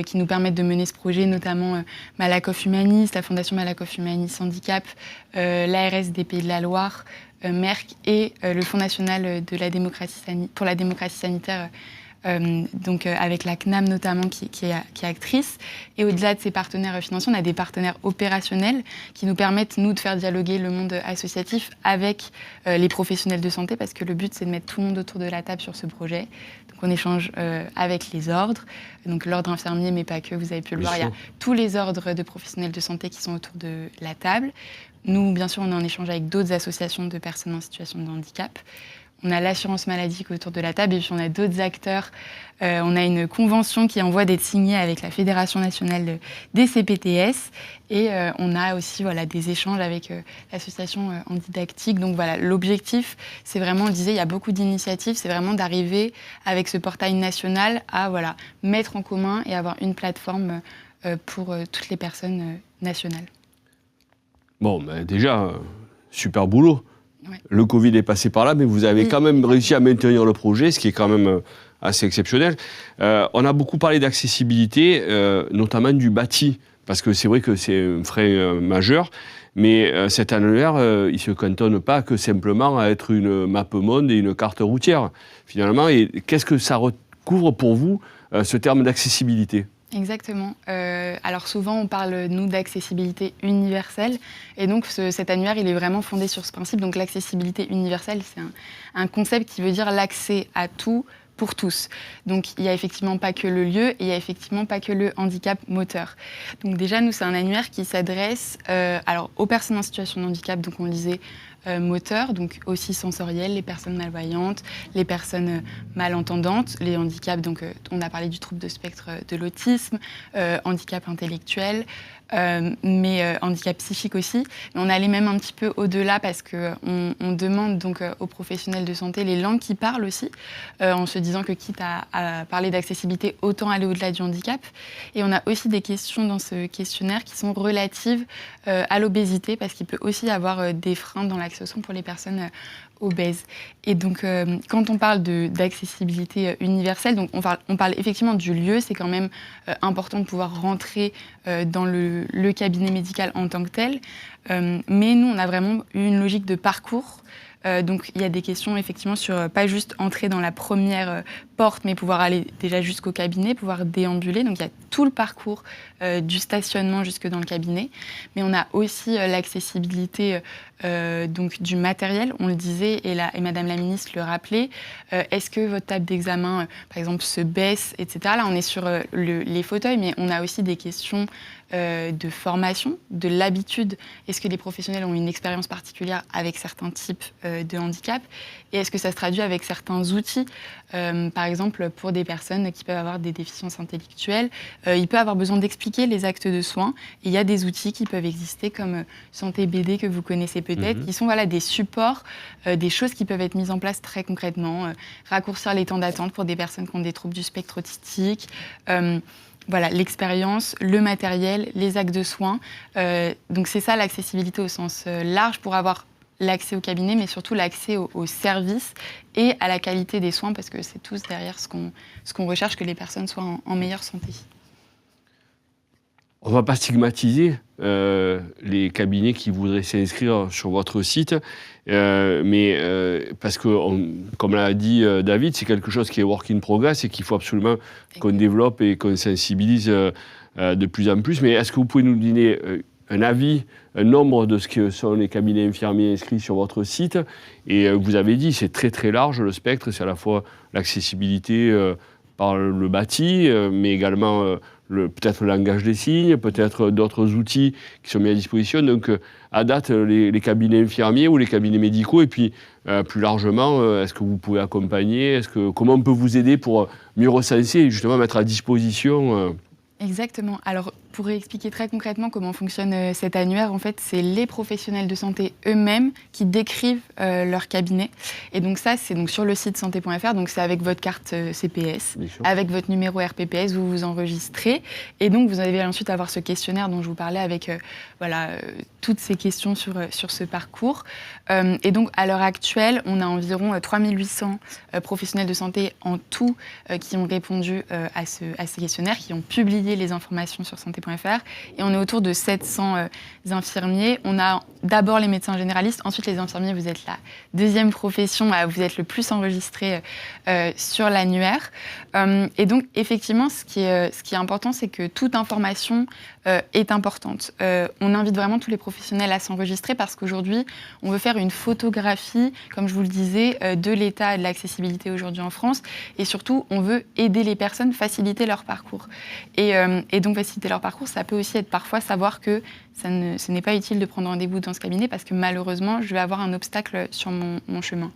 qui nous permettent de mener ce projet, notamment Malakoff Humanis, la Fondation Malakoff Humanis Handicap, l'ARS des Pays de la Loire, Merck et le Fonds national de la démocratie pour la démocratie sanitaire, donc avec la CNAM notamment qui est actrice. Et au-delà de ces partenaires financiers, on a des partenaires opérationnels qui nous permettent, nous, de faire dialoguer le monde associatif avec les professionnels de santé, parce que le but, c'est de mettre tout le monde autour de la table sur ce projet. Donc on échange avec les ordres, donc l'ordre infirmier, mais pas que, vous avez pu le voir, il y a tous les ordres de professionnels de santé qui sont autour de la table. Nous, bien sûr, on est en échange avec d'autres associations de personnes en situation de handicap. on a l'assurance maladie qui est autour de la table et puis on a d'autres acteurs. On a une convention qui est en voie d'être signée avec la Fédération nationale des CPTS et on a aussi des échanges avec l'association Handidactique. Donc voilà, l'objectif, c'est vraiment, on le disait, il y a beaucoup d'initiatives, c'est vraiment d'arriver avec ce portail national à mettre en commun et avoir une plateforme pour toutes les personnes nationales. Bon, déjà, super boulot. Ouais. Le Covid est passé par là, mais vous avez quand même réussi à maintenir le projet, ce qui est quand même assez exceptionnel. On a beaucoup parlé d'accessibilité, notamment du bâti, parce que c'est vrai que c'est un frein majeur, mais cet annuaire, il ne se cantonne pas que simplement à être une map monde et une carte routière, finalement. Et qu'est-ce que ça recouvre pour vous, ce terme d'accessibilité ? Exactement. Alors souvent, on parle, nous, d'accessibilité universelle. Et donc, cet annuaire, il est vraiment fondé sur ce principe. Donc, l'accessibilité universelle, c'est un concept qui veut dire l'accès à tout pour tous. Donc, il n'y a effectivement pas que le lieu et il n'y a effectivement pas que le handicap moteur. Donc, déjà, nous, c'est un annuaire qui s'adresse aux personnes en situation de handicap, donc on le disait, moteur, donc aussi sensoriel, les personnes malvoyantes, les personnes malentendantes, les handicaps, donc on a parlé du trouble de spectre de l'autisme, handicap intellectuel, mais handicap psychique aussi. Mais on allait même un petit peu au-delà parce qu'on demande donc aux professionnels de santé les langues qu'ils parlent aussi, en se disant que quitte à parler d'accessibilité, autant aller au-delà du handicap. Et on a aussi des questions dans ce questionnaire qui sont relatives à l'obésité, parce qu'il peut aussi y avoir des freins dans l'accès aux soins pour les personnes obèses. Et donc, quand on parle d'accessibilité universelle, donc on parle effectivement du lieu. C'est quand même important de pouvoir rentrer dans le cabinet médical en tant que tel. Mais nous, on a vraiment eu une logique de parcours. Donc, il y a des questions effectivement sur pas juste entrer dans la première porte, mais pouvoir aller déjà jusqu'au cabinet, pouvoir déambuler. Donc, il y a tout le parcours du stationnement jusque dans le cabinet. Mais on a aussi l'accessibilité donc du matériel. On le disait, et Madame la ministre le rappelait. Est-ce que votre table d'examen, par exemple, se baisse, etc. Là, on est sur les fauteuils, mais on a aussi des questions de formation, de l'habitude. Est-ce que les professionnels ont une expérience particulière avec certains types de handicap ? Et est-ce que ça se traduit avec certains outils ? Par exemple, pour des personnes qui peuvent avoir des déficiences intellectuelles, il peut avoir besoin d'expliquer les actes de soins. Et il y a des outils qui peuvent exister comme Santé BD, que vous connaissez peut-être, qui sont des supports, des choses qui peuvent être mises en place très concrètement. Raccourcir les temps d'attente pour des personnes qui ont des troubles du spectre autistique. L'expérience, le matériel, les actes de soins. Donc c'est ça l'accessibilité au sens large, pour avoir l'accès au cabinet, mais surtout l'accès aux services et à la qualité des soins, parce que c'est tous derrière ce qu'on recherche, que les personnes soient en meilleure santé. On ne va pas stigmatiser les cabinets qui voudraient s'inscrire sur votre site, mais parce que, comme l'a dit David, c'est quelque chose qui est work in progress et qu'il faut absolument qu'on développe et qu'on sensibilise de plus en plus. Mais est-ce que vous pouvez nous donner un avis, un nombre de ce que sont les cabinets infirmiers inscrits sur votre site ? Et vous avez dit, c'est très très large le spectre, c'est à la fois l'accessibilité par le bâti, mais également peut-être le langage des signes, peut-être d'autres outils qui sont mis à disposition. Donc, à date, les cabinets infirmiers ou les cabinets médicaux, et puis plus largement, est-ce que vous pouvez accompagner ? Comment on peut vous aider pour mieux recenser et justement mettre à disposition Exactement. Alors, pour expliquer très concrètement comment fonctionne cet annuaire, en fait, c'est les professionnels de santé eux-mêmes qui décrivent leur cabinet. Et donc ça, c'est donc sur le site santé.fr. Donc c'est avec votre carte CPS, avec votre numéro RPPS, vous vous enregistrez. Et donc vous allez ensuite avoir ce questionnaire dont je vous parlais avec toutes ces questions sur ce parcours. Et donc à l'heure actuelle, on a environ 3800 professionnels de santé en tout qui ont répondu à ces questionnaires, qui ont publié les informations sur santé.fr. Et on est autour de 700 infirmiers. On a d'abord les médecins généralistes, ensuite les infirmiers. Vous êtes la deuxième profession, vous êtes le plus enregistré sur l'annuaire. Et donc, effectivement, ce qui est important, c'est que toute information est importante. On invite vraiment tous les professionnels à s'enregistrer parce qu'aujourd'hui, on veut faire une photographie, comme je vous le disais, de l'état de l'accessibilité aujourd'hui en France. Et surtout, on veut aider les personnes, faciliter leur parcours. Et donc, faciliter leur parcours parcours, ça peut aussi être parfois savoir que ce n'est pas utile de prendre rendez-vous dans ce cabinet parce que malheureusement, je vais avoir un obstacle sur mon chemin.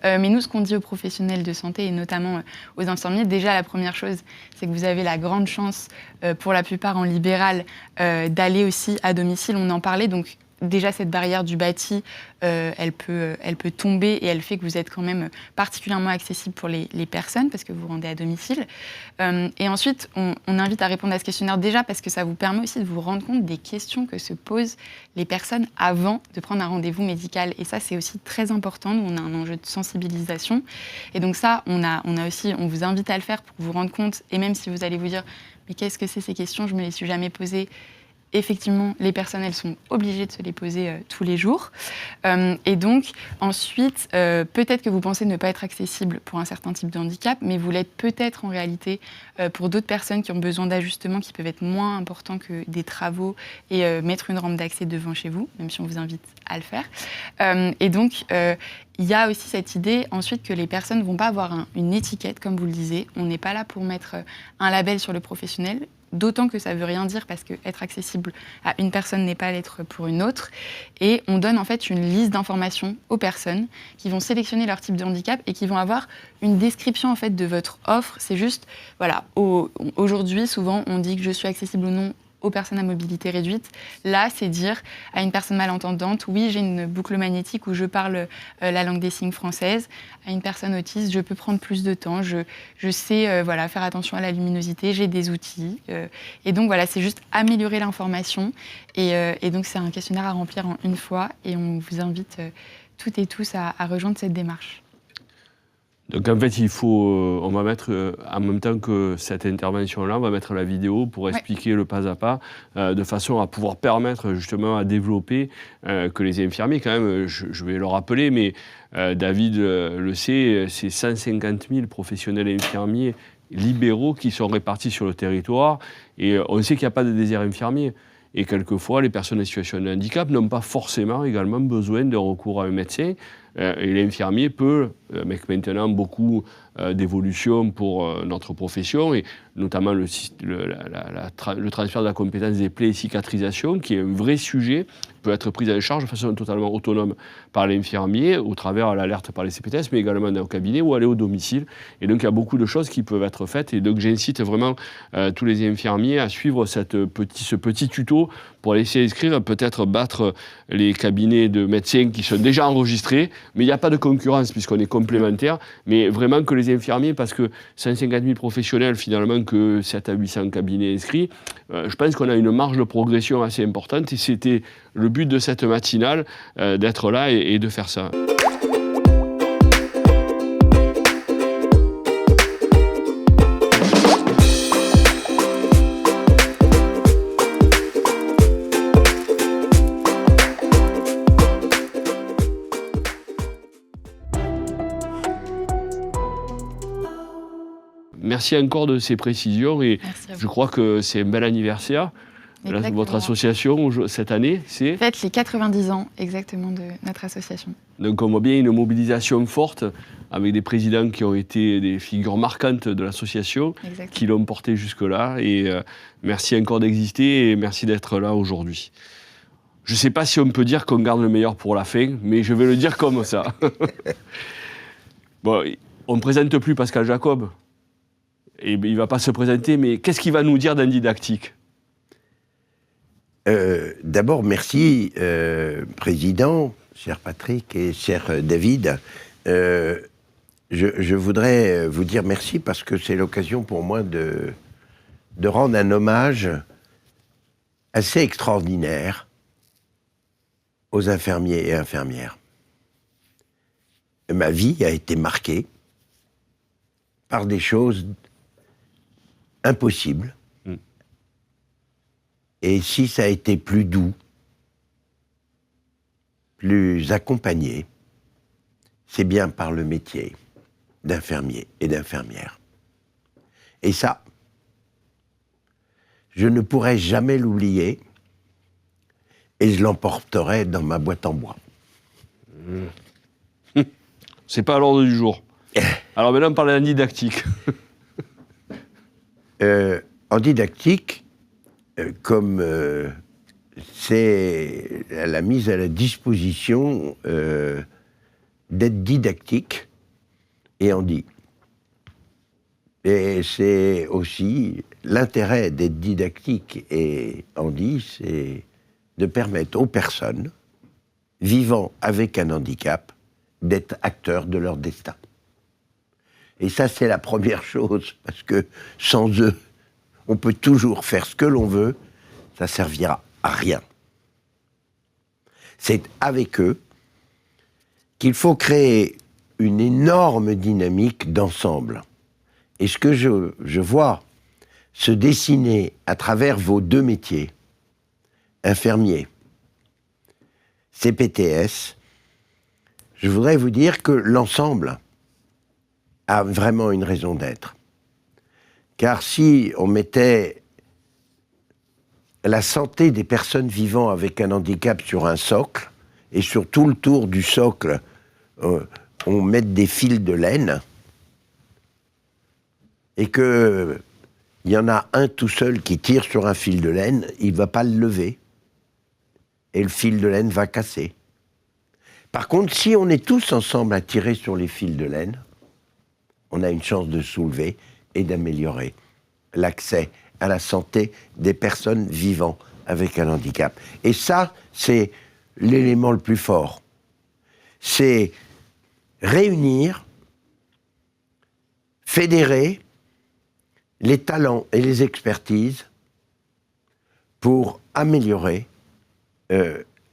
Mais nous, ce qu'on dit aux professionnels de santé et notamment aux infirmiers, déjà la première chose, c'est que vous avez la grande chance, pour la plupart en libéral, d'aller aussi à domicile. On en parlait, donc déjà cette barrière du bâti, elle peut tomber et elle fait que vous êtes quand même particulièrement accessible pour les personnes parce que vous vous rendez à domicile. Et ensuite, on invite à répondre à ce questionnaire déjà parce que ça vous permet aussi de vous rendre compte des questions que se posent les personnes avant de prendre un rendez-vous médical. Et ça, c'est aussi très important. Nous, on a un enjeu de sensibilisation. Et donc ça, on vous invite à le faire pour vous rendre compte. Et même si vous allez vous dire, mais qu'est-ce que c'est ces questions? Je ne me les suis jamais posées. Effectivement, les personnes, elles sont obligées de se les poser tous les jours. Et donc, ensuite, peut-être que vous pensez ne pas être accessible pour un certain type de handicap, mais vous l'êtes peut-être en réalité pour d'autres personnes qui ont besoin d'ajustements qui peuvent être moins importants que des travaux et mettre une rampe d'accès devant chez vous, même si on vous invite à le faire. Et donc, il y a aussi cette idée ensuite que les personnes ne vont pas avoir une étiquette, comme vous le disiez. On n'est pas là pour mettre un label sur le professionnel. D'autant que ça ne veut rien dire parce qu'être accessible à une personne n'est pas l'être pour une autre. Et on donne en fait une liste d'informations aux personnes qui vont sélectionner leur type de handicap et qui vont avoir une description en fait de votre offre. C'est juste, voilà, aujourd'hui souvent on dit que je suis accessible ou non aux personnes à mobilité réduite. Là, c'est dire à une personne malentendante, oui, j'ai une boucle magnétique où je parle la langue des signes française. À une personne autiste, je peux prendre plus de temps, je sais faire attention à la luminosité, j'ai des outils. Et donc, voilà, c'est juste améliorer l'information. Et donc, c'est un questionnaire à remplir en une fois et on vous invite toutes et tous à rejoindre cette démarche. Donc en fait, on va mettre, en même temps que cette intervention-là, on va mettre la vidéo pour expliquer le pas à pas, de façon à pouvoir permettre justement à développer que les infirmiers, quand même, je vais le rappeler, mais David le sait, c'est 150 000 professionnels infirmiers libéraux qui sont répartis sur le territoire, et on sait qu'il n'y a pas de désert infirmier. Et quelquefois, les personnes en situation de handicap n'ont pas forcément également besoin de recours à un médecin. Et l'infirmier peut, avec maintenant beaucoup d'évolution pour notre profession, et notamment le transfert de la compétence des plaies et cicatrisations, qui est un vrai sujet, peut être pris en charge de façon totalement autonome par l'infirmier, au travers de l'alerte par les CPTS, mais également dans le cabinet ou aller au domicile. Et donc, il y a beaucoup de choses qui peuvent être faites. Et donc, j'incite vraiment tous les infirmiers à suivre ce petit tuto pour laisser inscrire, peut-être battre les cabinets de médecins qui sont déjà enregistrés. Mais il n'y a pas de concurrence puisqu'on est complémentaires. Mais vraiment que les infirmiers, parce que 150 000 professionnels, finalement, que 700 à 800 cabinets inscrits, je pense qu'on a une marge de progression assez importante. Et c'était le but de cette matinale, d'être là et de faire ça. Merci encore de ces précisions et je crois que c'est un bel anniversaire. Là, votre association, cette année, c'est fête les 90 ans exactement de notre association. Donc on voit bien une mobilisation forte avec des présidents qui ont été des figures marquantes de l'association, qui l'ont porté jusque-là. Et merci encore d'exister et merci d'être là aujourd'hui. Je ne sais pas si on peut dire qu'on garde le meilleur pour la fin, mais je vais le dire comme ça. Bon, on ne présente plus Pascal Jacob. Et il ne va pas se présenter, mais qu'est-ce qu'il va nous dire d'un didactique ? D'abord, merci, Président, cher Patrick et cher David. Je voudrais vous dire merci parce que c'est l'occasion pour moi de rendre un hommage assez extraordinaire aux infirmiers et infirmières. Ma vie a été marquée par des choses impossibles. Et si ça a été plus doux, plus accompagné, c'est bien par le métier d'infirmier et d'infirmière. Et ça, je ne pourrai jamais l'oublier et je l'emporterai dans ma boîte en bois. C'est pas à l'ordre du jour. Alors maintenant, on parle d'un didactique. En didactique, comme c'est la mise à la disposition d'être didactique et handi. Et c'est aussi l'intérêt d'être didactique et handi, c'est de permettre aux personnes vivant avec un handicap d'être acteurs de leur destin. Et ça, c'est la première chose, parce que sans eux, on peut toujours faire ce que l'on veut, ça servira à rien. C'est avec eux qu'il faut créer une énorme dynamique d'ensemble. Et ce que je vois se dessiner à travers vos deux métiers, infirmier, CPTS, je voudrais vous dire que l'ensemble a vraiment une raison d'être. Car si on mettait la santé des personnes vivant avec un handicap sur un socle, et sur tout le tour du socle, on met des fils de laine, et qu'il y en a un tout seul qui tire sur un fil de laine, il ne va pas le lever, et le fil de laine va casser. Par contre, si on est tous ensemble à tirer sur les fils de laine, on a une chance de soulever et d'améliorer l'accès à la santé des personnes vivant avec un handicap. Et ça, c'est l'élément le plus fort. C'est réunir, fédérer les talents et les expertises pour améliorer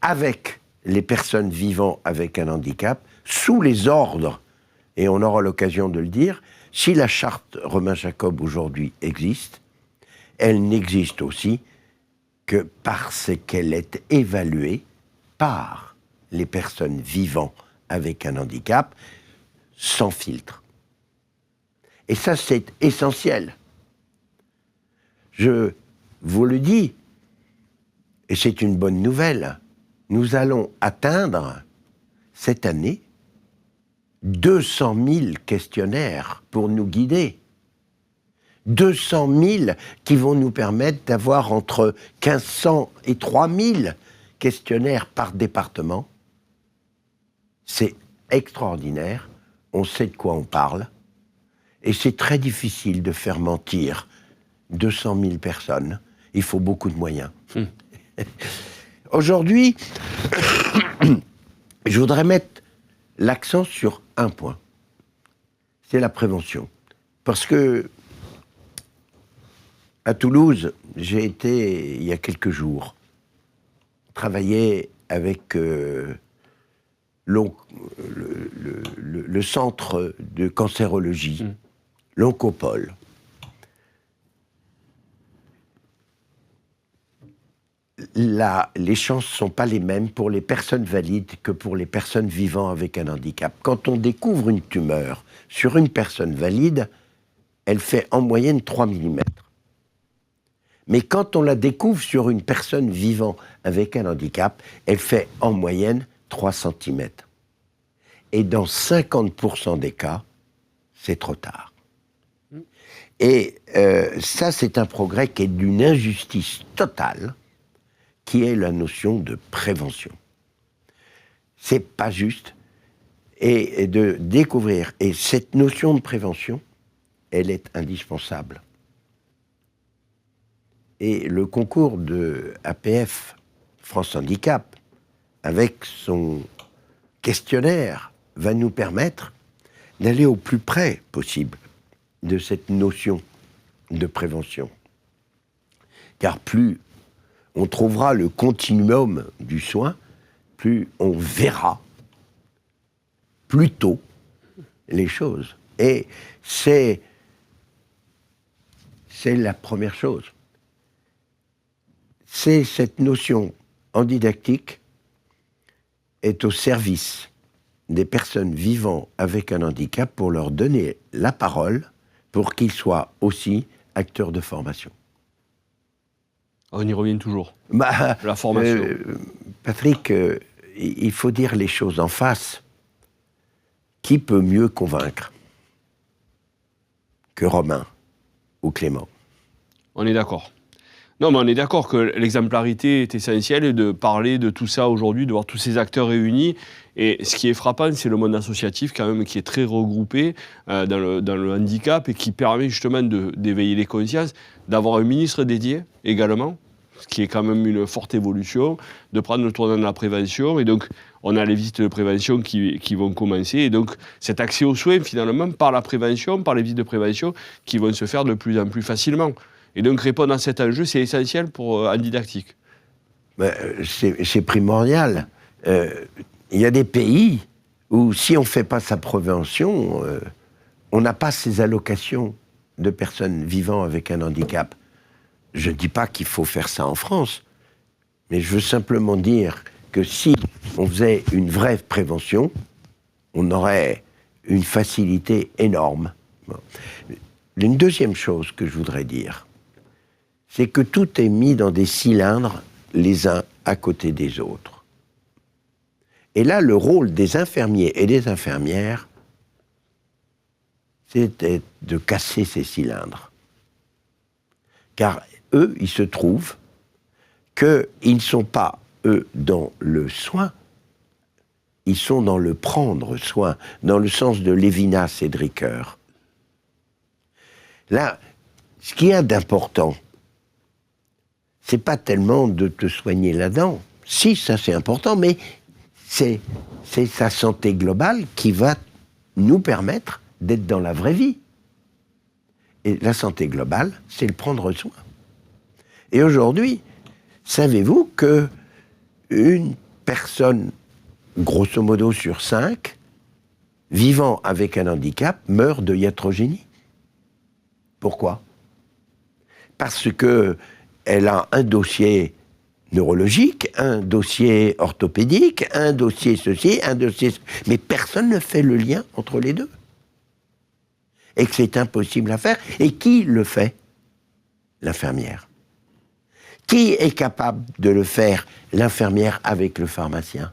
avec les personnes vivant avec un handicap, sous les ordres, et on aura l'occasion de le dire, si la charte Romain Jacob aujourd'hui existe, elle n'existe aussi que parce qu'elle est évaluée par les personnes vivant avec un handicap, sans filtre. Et ça, c'est essentiel. Je vous le dis, et c'est une bonne nouvelle, nous allons atteindre cette année 200 000 questionnaires pour nous guider. 200 000 qui vont nous permettre d'avoir entre 1500 et 3000 questionnaires par département. C'est extraordinaire, on sait de quoi on parle, et c'est très difficile de faire mentir 200 000 personnes. Il faut beaucoup de moyens. Aujourd'hui, je voudrais mettre l'accent sur un point. C'est la prévention. Parce que à Toulouse, j'ai été, il y a quelques jours, travailler avec le centre de cancérologie, l'Oncopole. Là, les chances ne sont pas les mêmes pour les personnes valides que pour les personnes vivant avec un handicap. Quand on découvre une tumeur sur une personne valide, elle fait en moyenne 3 mm. Mais quand on la découvre sur une personne vivant avec un handicap, elle fait en moyenne 3 cm. Et dans 50% des cas, c'est trop tard. Et ça, c'est un progrès qui est d'une injustice totale, qui est la notion de prévention. C'est pas juste. Et de découvrir. Et cette notion de prévention, elle est indispensable. Et le concours de APF France Handicap, avec son questionnaire, va nous permettre d'aller au plus près possible de cette notion de prévention. Car plus on trouvera le continuum du soin, plus on verra plus tôt les choses. Et c'est la première chose. C'est cette notion en didactique est au service des personnes vivant avec un handicap pour leur donner la parole pour qu'ils soient aussi acteurs de formation. On y revient toujours. La formation. Patrick, il faut dire les choses en face. Qui peut mieux convaincre que Romain ou Clément? On est d'accord. Non, mais on est d'accord que l'exemplarité est essentielle et de parler de tout ça aujourd'hui, de voir tous ces acteurs réunis. Et ce qui est frappant, c'est le monde associatif quand même qui est très regroupé dans le handicap et qui permet justement d'éveiller les consciences, d'avoir un ministre dédié également, ce qui est quand même une forte évolution, de prendre le tournant de la prévention. Et donc, on a les visites de prévention qui vont commencer. Et donc, cet accès aux soins, finalement, par la prévention, par les visites de prévention, qui vont se faire de plus en plus facilement. Et donc, répondre à cet enjeu, c'est essentiel pour un didactique. C'est primordial. Il y a des pays où, si on ne fait pas sa prévention, on n'a pas ces allocations de personnes vivant avec un handicap. Je ne dis pas qu'il faut faire ça en France, mais je veux simplement dire que si on faisait une vraie prévention, on aurait une facilité énorme. Bon. Une deuxième chose que je voudrais dire, c'est que tout est mis dans des cylindres les uns à côté des autres. Et là, le rôle des infirmiers et des infirmières, c'est de casser ces cylindres. Car eux, il se trouve qu'ils ne sont pas, eux, dans le soin, ils sont dans le prendre soin, dans le sens de Lévinas et de Ricoeur. Là, ce qu'il y a d'important, c'est pas tellement de te soigner la dent. Si, ça c'est important, mais c'est sa santé globale qui va nous permettre d'être dans la vraie vie. Et la santé globale, c'est le prendre soin. Et aujourd'hui, savez-vous que une personne, grosso modo sur 5, vivant avec un handicap, meurt de iatrogénie? Pourquoi? Parce que elle a un dossier neurologique, un dossier orthopédique, un dossier ceci, un dossier... Mais personne ne fait le lien entre les deux. Et que c'est impossible à faire. Et qui le fait? L'infirmière. Qui est capable de le faire? L'infirmière avec le pharmacien.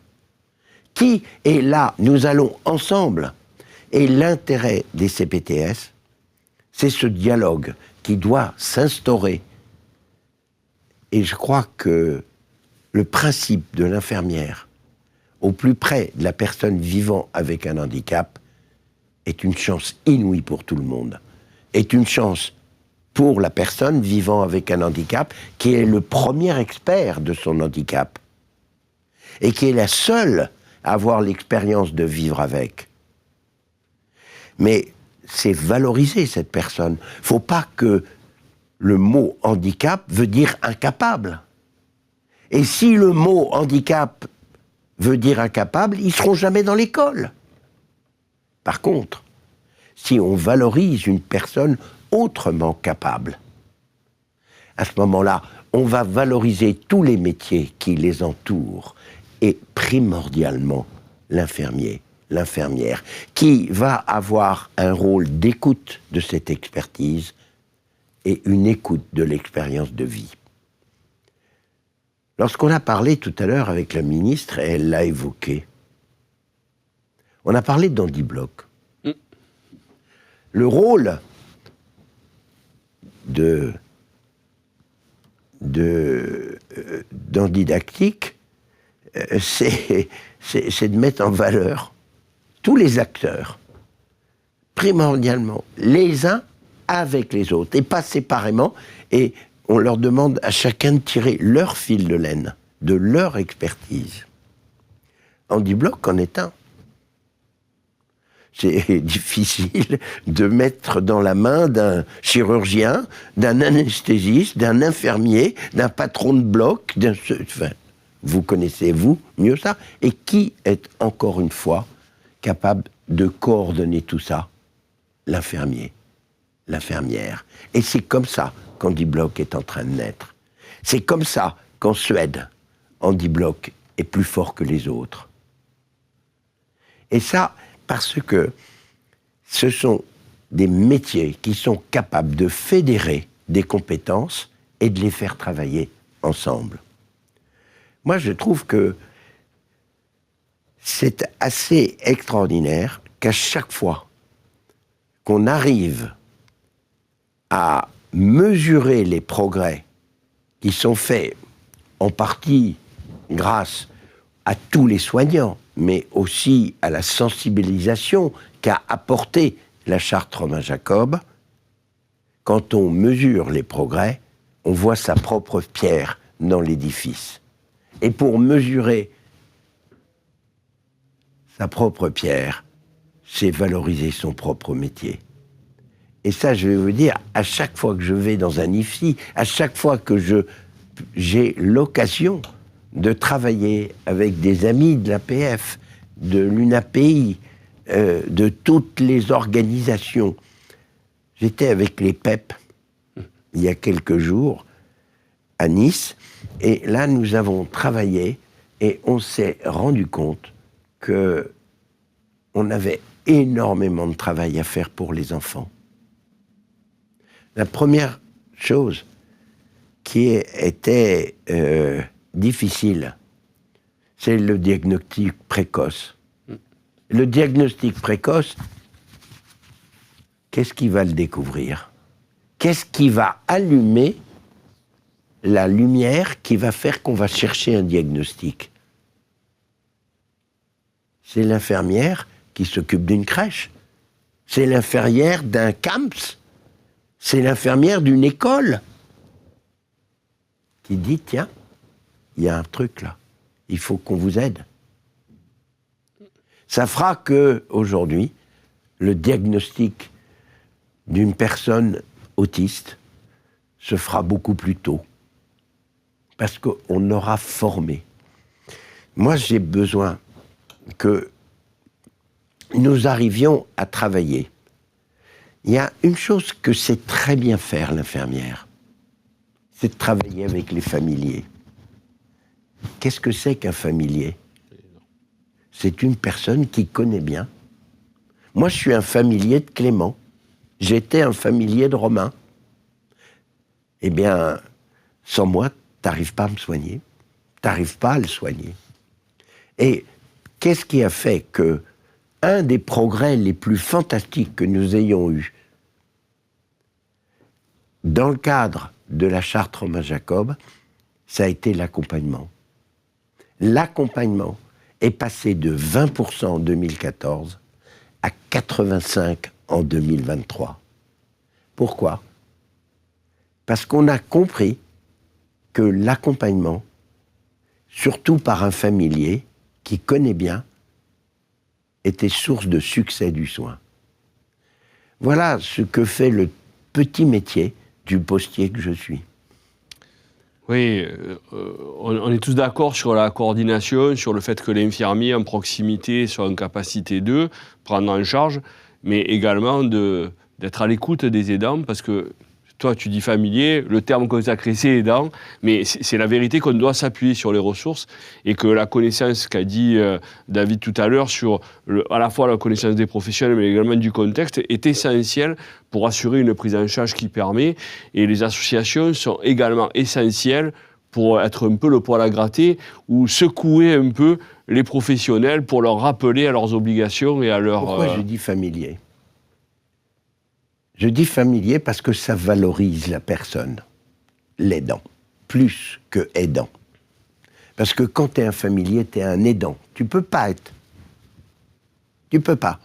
Qui est là? Nous allons ensemble. Et l'intérêt des CPTS, c'est ce dialogue qui doit s'instaurer. Et je crois que le principe de l'infirmière, au plus près de la personne vivant avec un handicap, est une chance inouïe pour tout le monde. Est une chance pour la personne vivant avec un handicap, qui est le premier expert de son handicap, et qui est la seule à avoir l'expérience de vivre avec. Mais c'est valoriser cette personne. Il ne faut pas que le mot handicap veut dire incapable. Et si le mot handicap veut dire incapable, ils ne seront jamais dans l'école. Par contre, si on valorise une personne autrement capable, à ce moment-là, on va valoriser tous les métiers qui les entourent, et primordialement l'infirmier, l'infirmière, qui va avoir un rôle d'écoute de cette expertise et une écoute de l'expérience de vie. Lorsqu'on a parlé tout à l'heure avec la ministre, elle l'a évoqué, on a parlé d'handibloc. Le rôle d'handidactique, c'est de mettre en valeur tous les acteurs, primordialement les uns avec les autres, et pas séparément, et on leur demande à chacun de tirer leur fil de laine, de leur expertise. Handibloc en est un. C'est difficile de mettre dans la main d'un chirurgien, d'un anesthésiste, d'un infirmier, d'un patron de bloc, enfin, vous connaissez, vous, mieux ça. Et qui est, encore une fois, capable de coordonner tout ça? L'infirmier, l'infirmière. Et c'est comme ça qu'Handibloc est en train de naître. C'est comme ça qu'en Suède, Handibloc est plus fort que les autres. Et ça, parce que ce sont des métiers qui sont capables de fédérer des compétences et de les faire travailler ensemble. Moi, je trouve que c'est assez extraordinaire qu'à chaque fois qu'on arrive à mesurer les progrès qui sont faits en partie grâce à tous les soignants, mais aussi à la sensibilisation qu'a apporté la charte Romain-Jacob, quand on mesure les progrès, on voit sa propre pierre dans l'édifice. Et pour mesurer sa propre pierre, c'est valoriser son propre métier. Et ça, je vais vous dire, à chaque fois que je vais dans un IFSI, à chaque fois que j'ai l'occasion de travailler avec des amis de l'APF, de l'UNAPI, de toutes les organisations. J'étais avec les PEP il y a quelques jours à Nice, et là nous avons travaillé et on s'est rendu compte que on avait énormément de travail à faire pour les enfants. La première chose qui était difficile, c'est le diagnostic précoce. Le diagnostic précoce, qu'est-ce qui va le découvrir? Qu'est-ce qui va allumer la lumière qui va faire qu'on va chercher un diagnostic? C'est l'infirmière qui s'occupe d'une crèche. C'est l'infirmière d'un camps. C'est l'infirmière d'une école qui dit, tiens, il y a un truc là, il faut qu'on vous aide. Ça fera que, aujourd'hui, le diagnostic d'une personne autiste se fera beaucoup plus tôt. Parce qu'on aura formé. Moi, j'ai besoin que nous arrivions à travailler. Il y a une chose que sait très bien faire l'infirmière, c'est de travailler avec les familiers. Qu'est-ce que c'est qu'un familier? C'est une personne qui connaît bien. Moi, je suis un familier de Clément. J'étais un familier de Romain. Eh bien, sans moi, t'arrives pas à me soigner. T'arrives pas à le soigner. Et qu'est-ce qui a fait que un des progrès les plus fantastiques que nous ayons eus dans le cadre de la charte Romain-Jacob, ça a été l'accompagnement. L'accompagnement est passé de 20% en 2014 à 85% en 2023. Pourquoi? Parce qu'on a compris que l'accompagnement, surtout par un familier qui connaît bien, était source de succès du soin. Voilà ce que fait le petit métier du postier que je suis. Oui, on est tous d'accord sur la coordination, sur le fait que l'infirmier en proximité soit en capacité de prendre en charge, mais également d'être à l'écoute des aidants, parce que toi, tu dis familier, le terme consacré, c'est aidant, mais c'est la vérité qu'on doit s'appuyer sur les ressources et que la connaissance qu'a dit David tout à l'heure sur à la fois la connaissance des professionnels, mais également du contexte, est essentielle pour assurer une prise en charge qui permet. Et les associations sont également essentielles pour être un peu le poil à gratter ou secouer un peu les professionnels pour leur rappeler à leurs obligations et à leur... Pourquoi je dis familier ? Je dis familier parce que ça valorise la personne, l'aidant, plus que aidant. Parce que quand tu es un familier, tu es un aidant. Tu peux pas être. Tu peux pas.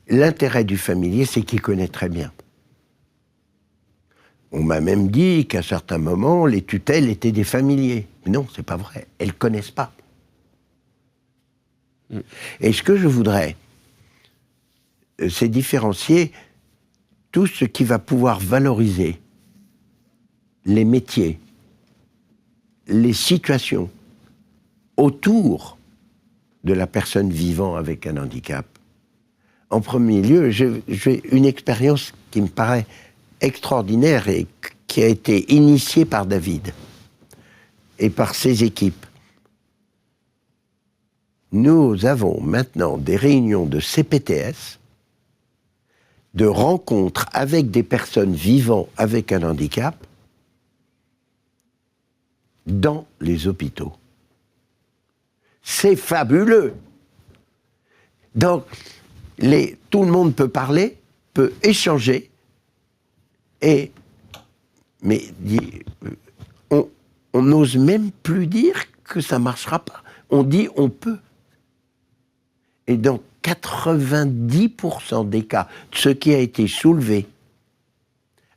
L'intérêt du familier, c'est qu'il connaît très bien. On m'a même dit qu'à certains moments, les tutelles étaient des familiers. Mais non, c'est pas vrai. Elles connaissent pas. Et ce que je voudrais, c'est différencier tout ce qui va pouvoir valoriser les métiers, les situations autour de la personne vivant avec un handicap. En premier lieu, j'ai une expérience qui me paraît extraordinaire et qui a été initiée par David et par ses équipes. Nous avons maintenant des réunions de CPTS, de rencontres avec des personnes vivant avec un handicap dans les hôpitaux. C'est fabuleux. Donc, tout le monde peut parler, peut échanger, mais on n'ose même plus dire que ça ne marchera pas. On dit on peut. Et dans 90% des cas, ce qui a été soulevé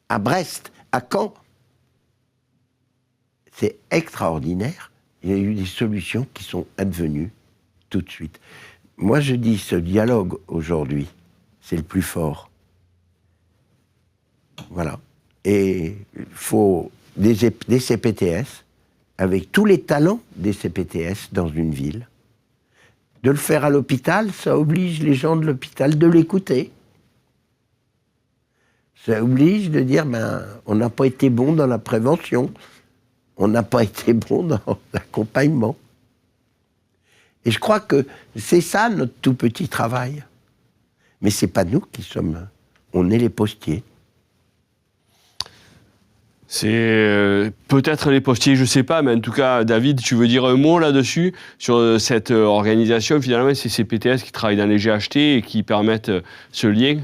à Brest, à Caen, c'est extraordinaire. Il y a eu des solutions qui sont advenues tout de suite. Moi, je dis, ce dialogue aujourd'hui, c'est le plus fort. Voilà. Et il faut des CPTS, avec tous les talents des CPTS dans une ville. De le faire à l'hôpital, ça oblige les gens de l'hôpital de l'écouter. Ça oblige de dire, on n'a pas été bon dans la prévention, on n'a pas été bon dans l'accompagnement. Et je crois que c'est ça notre tout petit travail. Mais c'est pas nous qui sommes... On est les postiers. C'est peut-être les postiers, je ne sais pas, mais en tout cas, David, tu veux dire un mot là-dessus, sur cette organisation, finalement, c'est ces CPTS qui travaillent dans les GHT et qui permettent ce lien?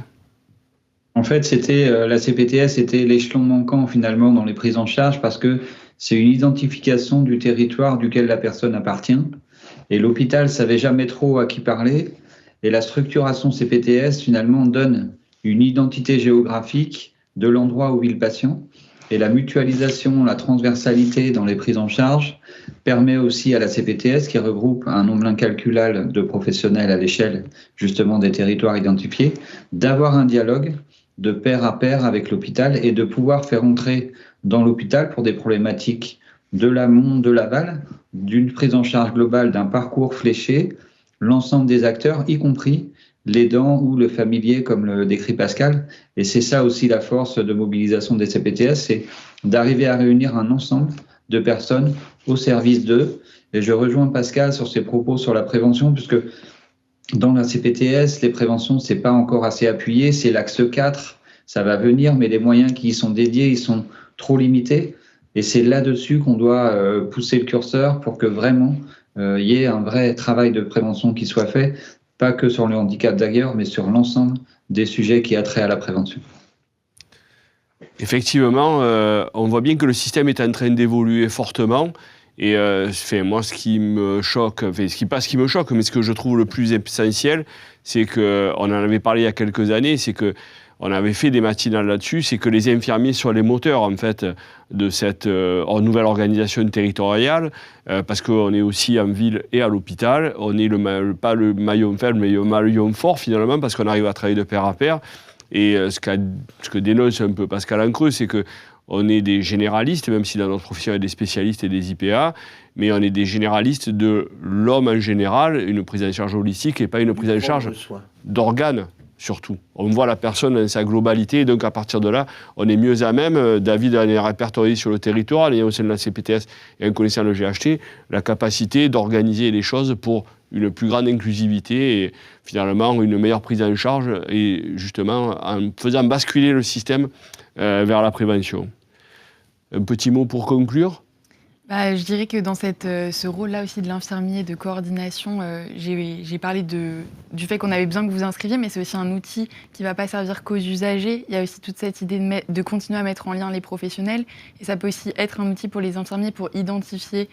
En fait, la CPTS était l'échelon manquant finalement dans les prises en charge parce que c'est une identification du territoire duquel la personne appartient. Et l'hôpital ne savait jamais trop à qui parler. Et la structuration CPTS, finalement, donne une identité géographique de l'endroit où vit le patient. Et la mutualisation, la transversalité dans les prises en charge permet aussi à la CPTS, qui regroupe un nombre incalculable de professionnels à l'échelle justement des territoires identifiés, d'avoir un dialogue de pair à pair avec l'hôpital et de pouvoir faire entrer dans l'hôpital pour des problématiques de l'amont, de l'aval, d'une prise en charge globale, d'un parcours fléché, l'ensemble des acteurs, y compris l'aidant ou le familier, comme le décrit Pascal. Et c'est ça aussi la force de mobilisation des CPTS, c'est d'arriver à réunir un ensemble de personnes au service d'eux. Et je rejoins Pascal sur ses propos sur la prévention, puisque dans la CPTS, les préventions, c'est pas encore assez appuyé, c'est l'axe 4, ça va venir, mais les moyens qui y sont dédiés, ils sont trop limités. Et c'est là-dessus qu'on doit pousser le curseur pour que vraiment il y ait un vrai travail de prévention qui soit fait, pas que sur le handicap d'ailleurs, mais sur l'ensemble des sujets qui a trait à la prévention. Effectivement, on voit bien que le système est en train d'évoluer fortement. Et moi, ce qui me choque, mais ce que je trouve le plus essentiel, c'est qu'on en avait parlé il y a quelques années, c'est qu'on avait fait des matinales là-dessus, c'est que les infirmiers soient les moteurs, en fait, de cette nouvelle organisation territoriale, parce qu'on est aussi en ville et à l'hôpital. On n'est pas le maillon faible, mais le maillon fort, finalement, parce qu'on arrive à travailler de pair à pair. Et ce que dénonce un peu Pascal Ancreux, c'est qu'on est des généralistes, même si dans notre profession il y a des spécialistes et des IPA, mais on est des généralistes de l'homme en général, une prise en charge holistique et pas une prise en charge d'organes, surtout. On voit la personne dans sa globalité, et donc à partir de là, on est mieux à même. David en est répertorié sur le territoire, en ayant au sein de la CPTS et en connaissant le GHT, la capacité d'organiser les choses pour une plus grande inclusivité et finalement une meilleure prise en charge et justement en faisant basculer le système vers la prévention. Un petit mot pour conclure? Je dirais que dans ce rôle-là aussi de l'infirmier, de coordination, j'ai parlé du fait qu'on avait besoin que vous inscriviez, mais c'est aussi un outil qui ne va pas servir qu'aux usagers. Il y a aussi toute cette idée de continuer à mettre en lien les professionnels. Et ça peut aussi être un outil pour les infirmiers pour identifier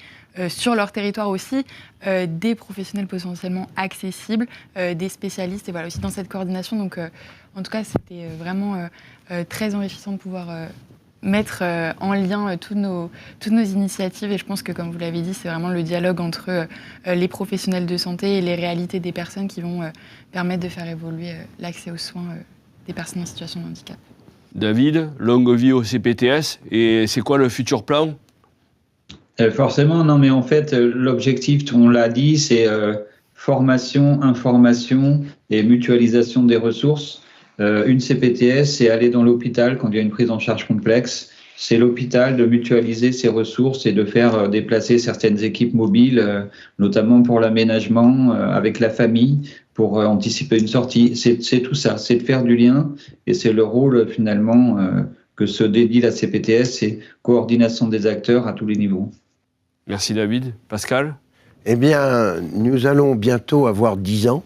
sur leur territoire aussi des professionnels potentiellement accessibles, des spécialistes, et voilà, aussi dans cette coordination. Donc, en tout cas, c'était vraiment très enrichissant de pouvoir mettre en lien toutes nos initiatives. Et je pense que, comme vous l'avez dit, c'est vraiment le dialogue entre les professionnels de santé et les réalités des personnes qui vont permettre de faire évoluer l'accès aux soins des personnes en situation de handicap. David, longue vie au CPTS, et c'est quoi le futur plan? Forcément, non, mais en fait, l'objectif, on l'a dit, c'est formation, information et mutualisation des ressources. Une CPTS, c'est aller dans l'hôpital quand il y a une prise en charge complexe. C'est l'hôpital de mutualiser ses ressources et de faire déplacer certaines équipes mobiles, notamment pour l'aménagement avec la famille, pour anticiper une sortie. C'est tout ça, c'est de faire du lien et c'est le rôle finalement que se dédie la CPTS, c'est coordination des acteurs à tous les niveaux. Merci David. Pascal? Eh bien, nous allons bientôt avoir 10 ans.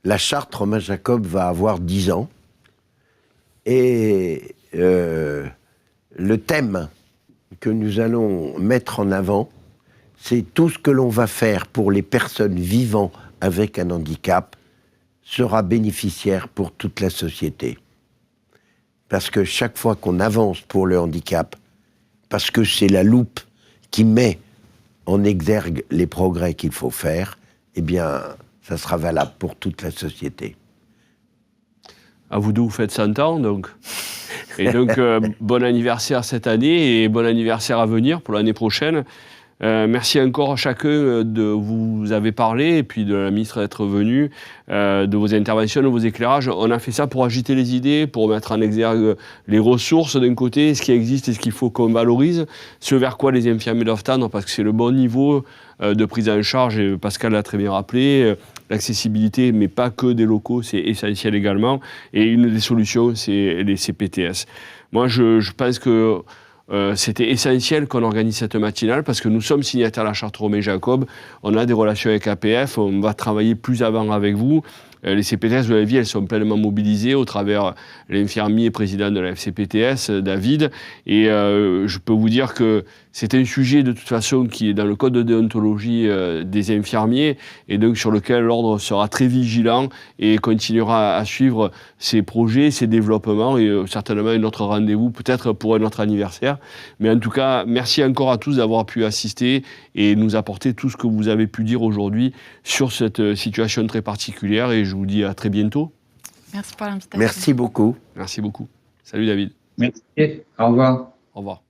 La charte Romain Jacob va avoir 10 ans. Et le thème que nous allons mettre en avant, c'est tout ce que l'on va faire pour les personnes vivant avec un handicap sera bénéficiaire pour toute la société. Parce que chaque fois qu'on avance pour le handicap, parce que c'est la loupe qui met en exergue les progrès qu'il faut faire, eh bien, ça sera valable pour toute la société. À vous deux, vous faites 100 ans, donc. Et donc, bon anniversaire cette année et bon anniversaire à venir pour l'année prochaine. Merci encore à chacun de vous avez parlé et puis de la ministre d'être venue, de vos interventions, de vos éclairages. On a fait ça pour agiter les idées, pour mettre en exergue les ressources d'un côté, ce qui existe et ce qu'il faut qu'on valorise, ce vers quoi les infirmiers doivent tendre, parce que c'est le bon niveau de prise en charge, et Pascal l'a très bien rappelé, l'accessibilité, mais pas que des locaux, c'est essentiel également. Et une des solutions, c'est les CPTS. Moi, je pense que c'était essentiel qu'on organise cette matinale parce que nous sommes signataires de la charte Romain-Jacob, on a des relations avec APF, on va travailler plus avant avec vous. Les CPTS, vous l'avez vu, elles sont pleinement mobilisées au travers l'infirmier président de la FCPTS, David. Et je peux vous dire que c'est un sujet de toute façon qui est dans le code de déontologie des infirmiers et donc sur lequel l'ordre sera très vigilant et continuera à suivre ces projets, ces développements et certainement un autre rendez-vous peut-être pour un autre anniversaire. Mais en tout cas, merci encore à tous d'avoir pu assister et nous apporter tout ce que vous avez pu dire aujourd'hui sur cette situation très particulière et je vous dis à très bientôt. Merci pour l'invitation. Merci beaucoup. Merci beaucoup. Salut David. Merci. Au revoir. Au revoir.